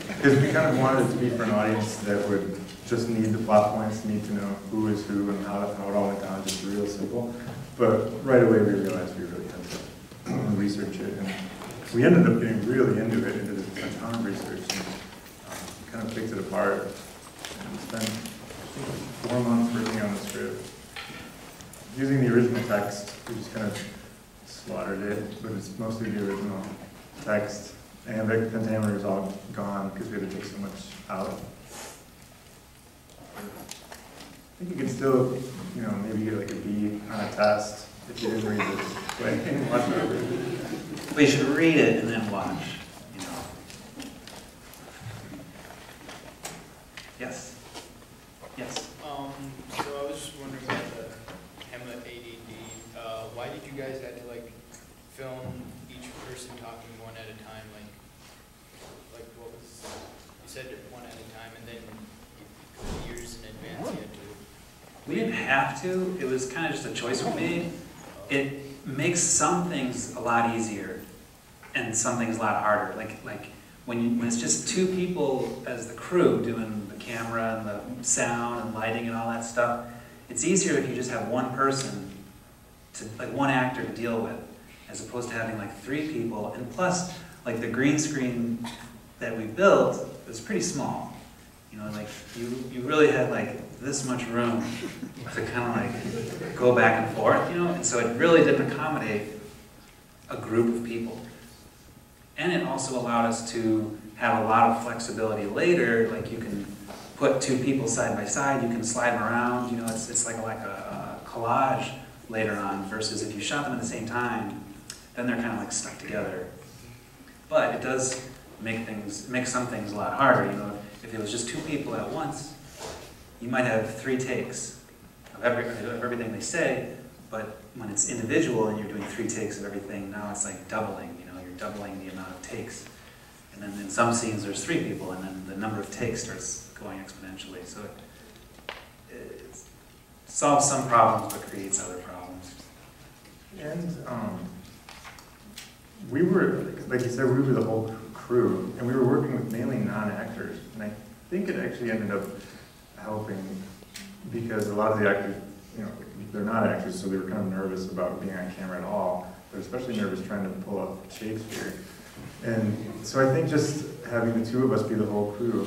Because we kind of wanted it to be for an audience that would just need the plot points, need to know who is who and how it all went down, just real simple. But right away we realized we really had to research it. And we ended up getting really into it, into a ton of research, and kind of picked it apart. And spent 4 months working on the script. Using the original text, we just kind of slaughtered it, but it's mostly the original text. And the pentameter is all gone because we had to take so much out. I think you can still, maybe get like a B on a test if you didn't read this. But watch it over.
We should read it and then watch, Yes. Yes.
So I was just wondering about the Hamlet A.D.D. Why did you guys have to film each person talking one at a time? Like what was, you said one at a time, and then years in advance you had to.
We didn't have to. It was kind of just a choice we made. It makes some things a lot easier and some things a lot harder. Like when it's just 2 people as the crew doing the camera and the sound and lighting and all that stuff, it's easier if you just have one person, one actor to deal with, as opposed to having 3 people. And plus, the green screen that we built was pretty small. You really had this much room to kind of go back and forth, and so it really didn't accommodate a group of people. And it also allowed us to have a lot of flexibility later. You can put 2 people side by side, you can slide them around, it's like a collage later on, versus if you shot them at the same time, then they're kind of stuck together. But it does make some things a lot harder. If it was just 2 people at once, you might have 3 takes of everything they say, but when it's individual and you're doing 3 takes of everything, now it's doubling, you're doubling the amount of takes. And then in some scenes there's 3 people, and then the number of takes starts going exponentially. So it solves some problems, but creates other problems.
And we were, like you said, we were the whole crew, and we were working with mainly non-actors. And I think it actually ended up helping because a lot of the actors, they're not actors, so they were kind of nervous about being on camera at all. They're especially nervous trying to pull off Shakespeare. And so I think just having the 2 of us be the whole crew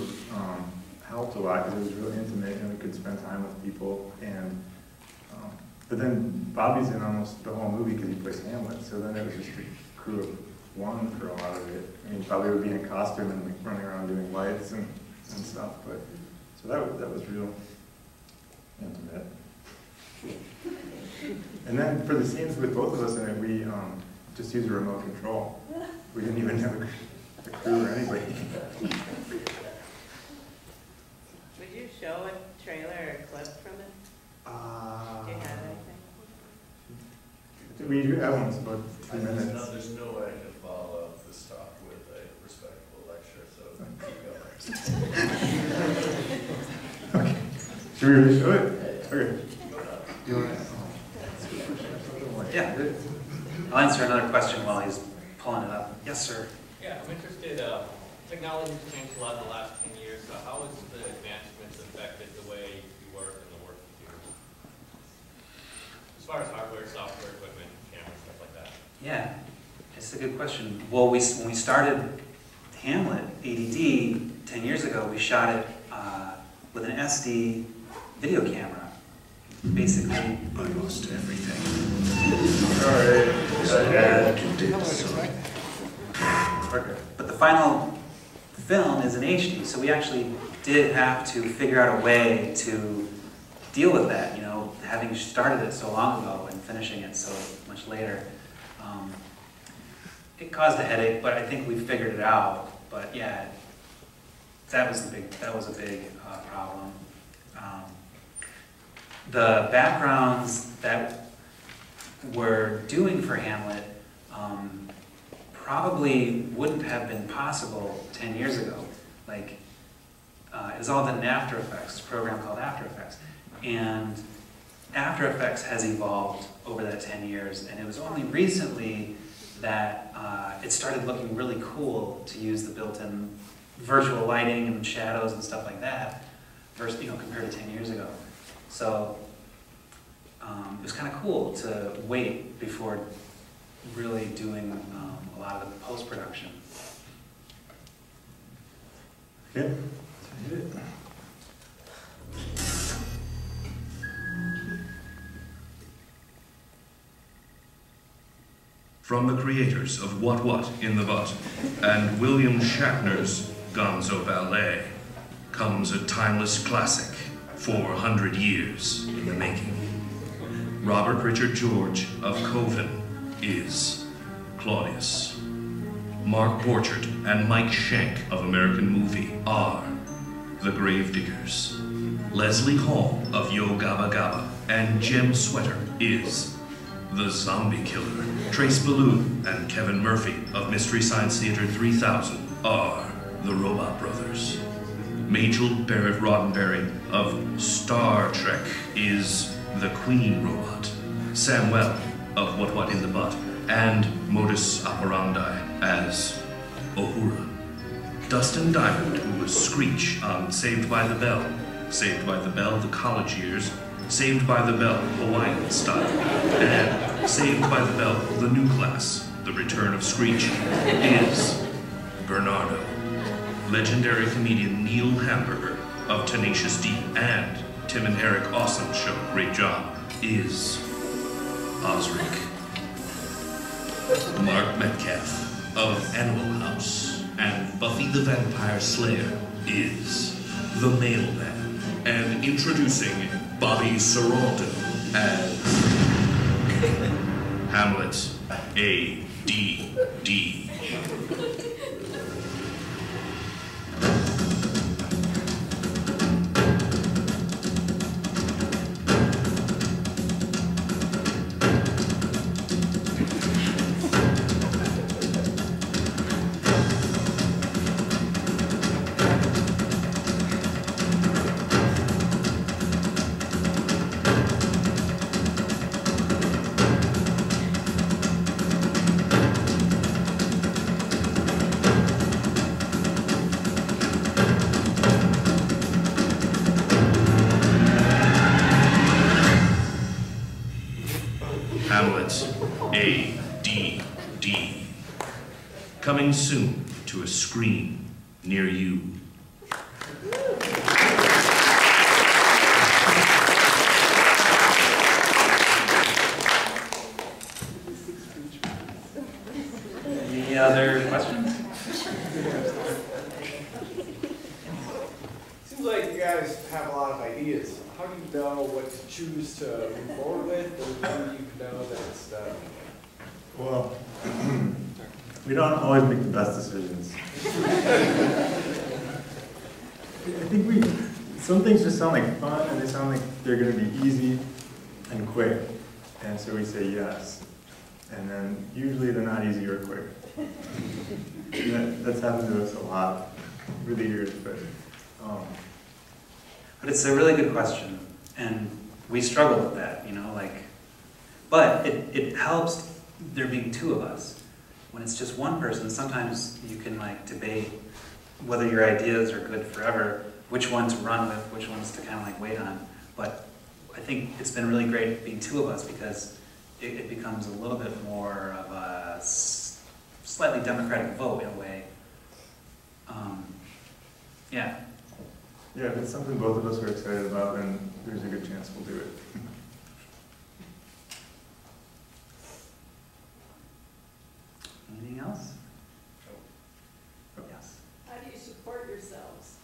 helped a lot because it was really intimate and we could spend time with people. And but then Bobby's in almost the whole movie because he plays Hamlet, so then it was just a crew of 1 for a lot of it. I mean, Bobby would be in costume and running around doing lights and stuff, but so that was real intimate. And then for the scenes with both of us in it, we just used a remote control. We didn't even have crew or anybody.
Would you show a trailer or a clip from it? Do you have anything?
We do have one, it's about 2 minutes.
There's no way I can follow up this talk with a respectful lecture, so keep going.
Okay. Should we really show it? Okay. You want
Yeah. I'll answer another question while he's pulling it up. Yes, sir.
Yeah, I'm interested. Technology's changed a lot in the last 10 years. So how has the advancements affected the way you work and the work you do? As far as hardware, software, equipment, cameras, stuff like that.
Yeah, it's a good question. Well, when we started Hamlet A.D.D 10 years ago, we shot it with an SD video camera. Basically,
I lost everything.
Sorry.
But the final film is in HD, so we actually did have to figure out a way to deal with that, you know, having started it so long ago and finishing it so much later. It caused a headache, but I think we figured it out. But yeah, that was a big problem. The backgrounds that we're doing for Hamlet probably wouldn't have been possible 10 years ago. Like, it was all done in After Effects, a program called After Effects. And After Effects has evolved over that 10 years, and it was only recently that it started looking really cool to use the built-in virtual lighting and shadows and stuff like that, versus, you know, compared to 10 years ago. So it was kind of cool to wait before really doing a lot of the post-production.
Yeah.
From the creators of What in the Butt and William Shatner's Gonzo Ballet comes a timeless classic, 400 years in the making. Robert Richard George of Coven is Claudius. Mark Borchert and Mike Schenk of American Movie are the Gravediggers. Leslie Hall of Yo Gabba Gabba and Jem Sweater is the Zombie Killer. Trace Balloon and Kevin Murphy of Mystery Science Theater 3000 are the Robot Brothers. Majel Barrett Roddenberry of Star Trek is the Queen Robot. Sam Webb of What in the Butt and Modus Operandi as Uhura. Dustin Diamond, who was Screech on Saved by the Bell, the college years, Saved by the Bell, Hawaiian style, and Saved by the Bell, the new class, the return of Screech, is Bernardo. Legendary comedian Neil Hamburger of Tenacious D and Tim and Eric Awesome Show, great job, is Osric. Mark Metcalf of Animal House and Buffy the Vampire Slayer is the Mailman. And introducing Bobby Ciraldo as Hamlet A.D.D. Hamlet A.D.D. Coming soon to a screen near you.
Any other questions?
Seems like you guys have a lot of ideas. How do you know what to choose to move forward with, and how do you know that it's
Well, we don't always make the best decisions. I think some things just sound like fun, and they sound like they're going to be easy and quick, and so we say yes. And then usually they're not easy or quick. That's happened to us a lot over the years, but
it's a really good question, and we struggle with that, you know, like, but it helps there being two of us. When it's just one person, sometimes you can like debate whether your ideas are good forever, which ones to run with, which ones to kind of like wait on. But I think it's been really great being two of us because it becomes a little bit more of a slightly democratic vote in a way. Yeah.
Yeah, if it's something both of us are excited about, then there's a good chance we'll do it.
Anything else?
Oh.
Yes.
How do you support yourselves?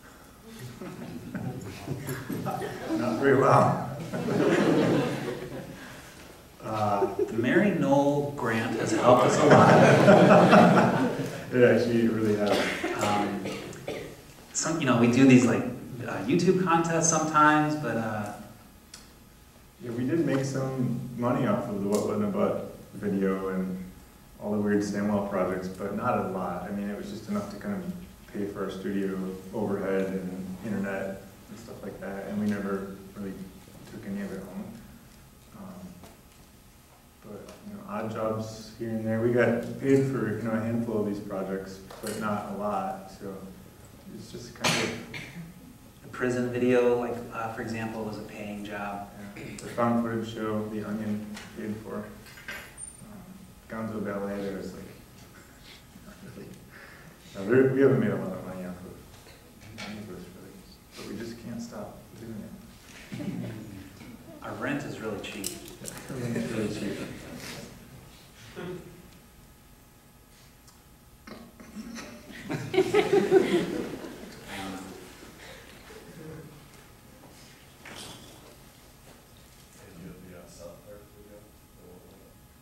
Not very well.
The Mary Nohl grant has helped us a lot.
It actually really has.
You know, we do these like YouTube contests sometimes, but
yeah, we did make some money off of the What Wasn't a Butt video and all the weird Samwell projects, but not a lot. I mean, it was just enough to kind of pay for our studio overhead and internet and stuff like that, and we never really took any of it home. But you know, odd jobs here and there. We got paid for a handful of these projects, but not a lot. So it's just kind of
the prison video, like for example, was a paying job.
yeah. The found footage show, The Onion, paid for. Gonzo Ballet, there was like not really. No, we haven't made a lot of money off of any of those really, but we just can't stop doing it.
Our rent is really cheap.
Yeah, it's really cheap.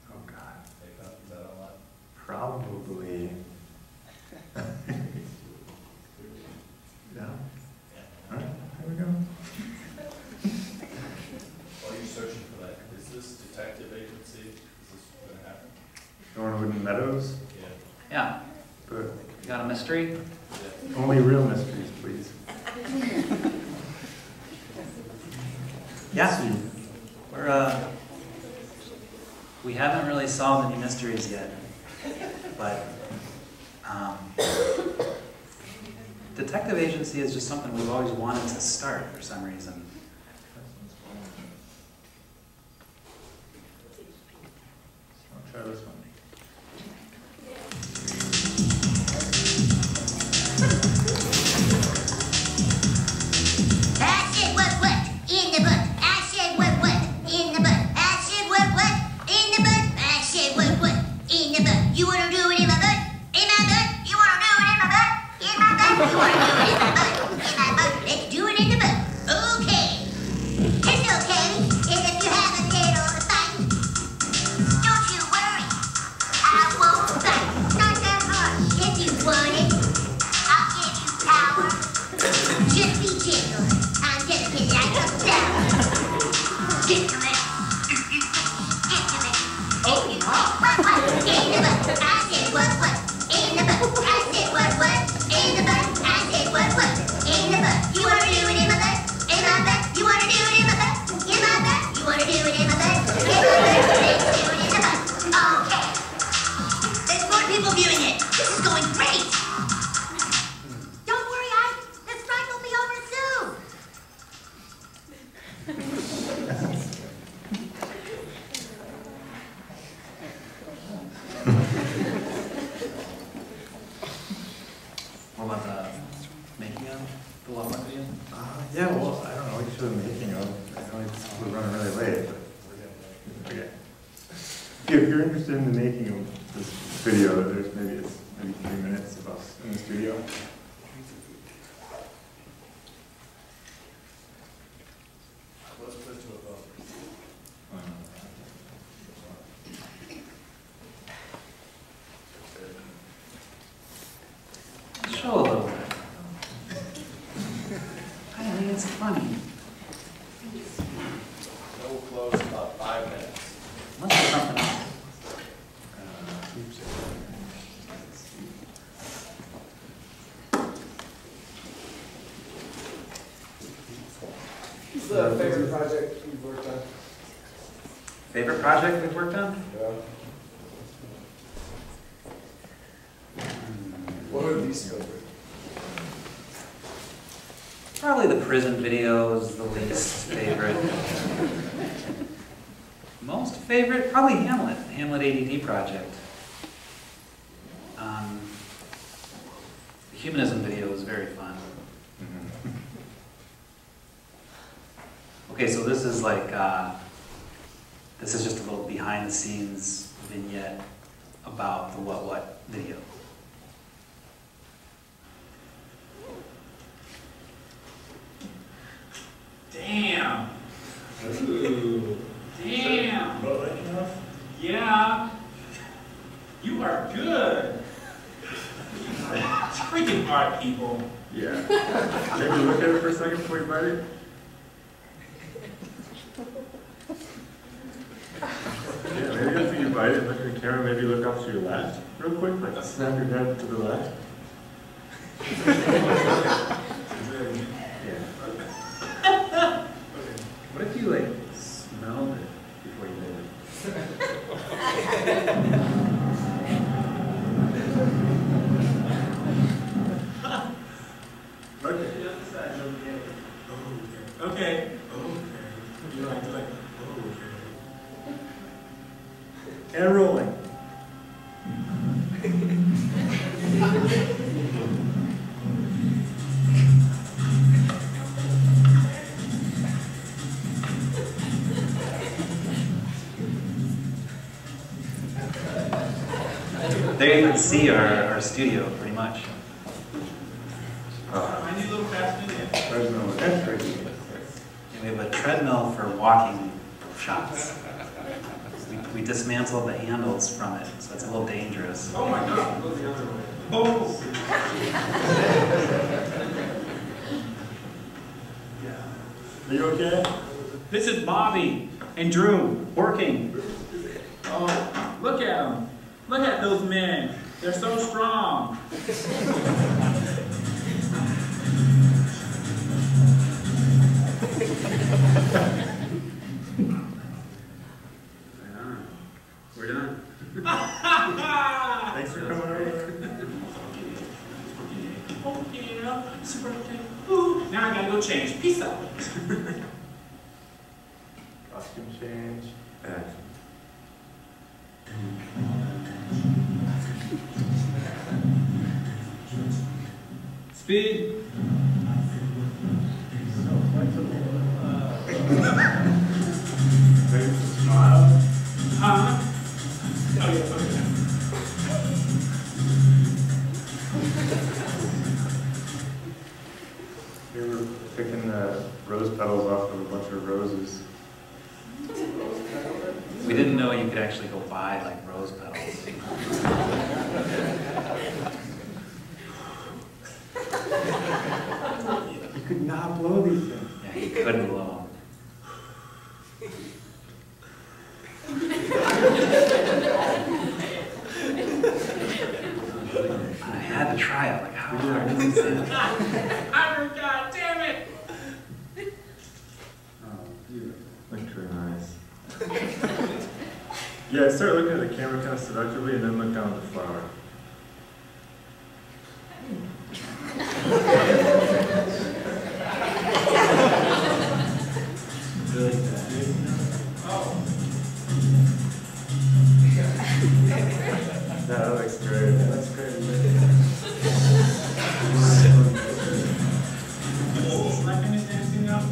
Oh God. Probably. Yeah. All right, here we go.
While you're searching for that, is this detective agency, is this going to happen?
Thornwood and Meadows,
Yeah.
Yeah.
but
You got a mystery?
Yeah.
only real mysteries, please.
Yeah.
See.
We haven't really solved any mysteries yet, but detective agency is just something we've always wanted to start for some reason.
I'll try this one.
I said what in the butt. I said what in the butt. I said what in the butt. I said what in the butt. You wanna do it in my butt? In my butt? You wanna do it in my butt? In my butt? You wanna do it in my butt? In my butt? Let's do it in the butt. Okay. It's okay. And if you have a little fight, don't you worry. I won't fight. Not that hard. If you want it, I'll give you power. Just be gentle. I'm delicate like a flower. Get to it. Get to it. Oh, you what in the butt. I said what in the butt. I said what in the butt. I said what in the butt. You wanna do it in my butt? In my butt? You wanna do it in my butt? In my butt? You wanna do it in my butt? In my butt? Let's do it in the butt. Okay. There's more people viewing it. This is going great. Don't worry, the strike will be over soon.
What about the making of the What video?
Yeah, well, I don't know, we can show the making of. I know we're running really late, but okay. If you're interested in the making of this video, there's maybe 3 minutes of us in the studio.
Let's put it to a vote.
the favorite project you've worked on?
Favorite project we've worked on?
Yeah. What are these favorite?
Probably the prison video is the least favorite. Most favorite? Probably Hamlet. Hamlet A.D.D. project. The humanism video was very fun. Okay, so this is like, this is just a little behind the scenes vignette about the What video.
Damn. Ooh. Damn. Yeah. You are good. It's freaking art, people.
Yeah. Maybe look at it for a second before you bite it. Yeah, maybe after you bite it, look at the camera, maybe look up to your left real quick, like snap your head to the left. Yeah. What if you like smelled it before you did it? Okay.
Okay. You like, okay.
And rolling.
There you can see our studio pretty much.
I need a little faster than that.
Treadmill. That's crazy.
And we have a treadmill for walking shots. We dismantled the handles from it, so it's a little dangerous.
Oh my God, go the other way. Oh!
Are you okay?
This is Bobby and Drew working. Oh, look at them. Look at those men. They're so strong.
We're done.
Thanks for coming over.
Oh yeah, super okay. Ooh, now I gotta go change. Peace out.
Costume change. Action.
Speed.
Maybe smile.
Oh yeah, okay.
We were picking rose petals off of a bunch of roses.
We didn't know you could actually go buy like rose petals.
You could not blow these things.
Yeah, you couldn't blow them. I had to try it. Like, how hard is this?
God damn it!
Looks really nice. Yeah, start looking at the camera kind of seductively and then look down at the flower. That looks great. That's great.
Slapping this dancing up.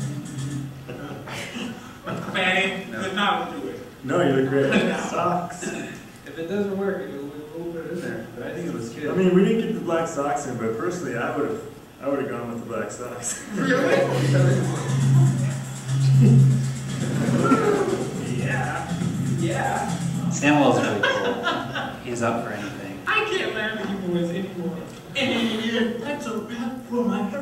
Fanny, good not do it.
No, you look great. Socks.
If it doesn't work, it'll put it in there. But I think it was good.
I mean, we didn't get the black socks in, but personally, I would have gone with the black socks.
Really? Yeah. Yeah.
Samuel's really cool. He's up for anything.
I can't laugh at you boys anymore. That's a wrap for my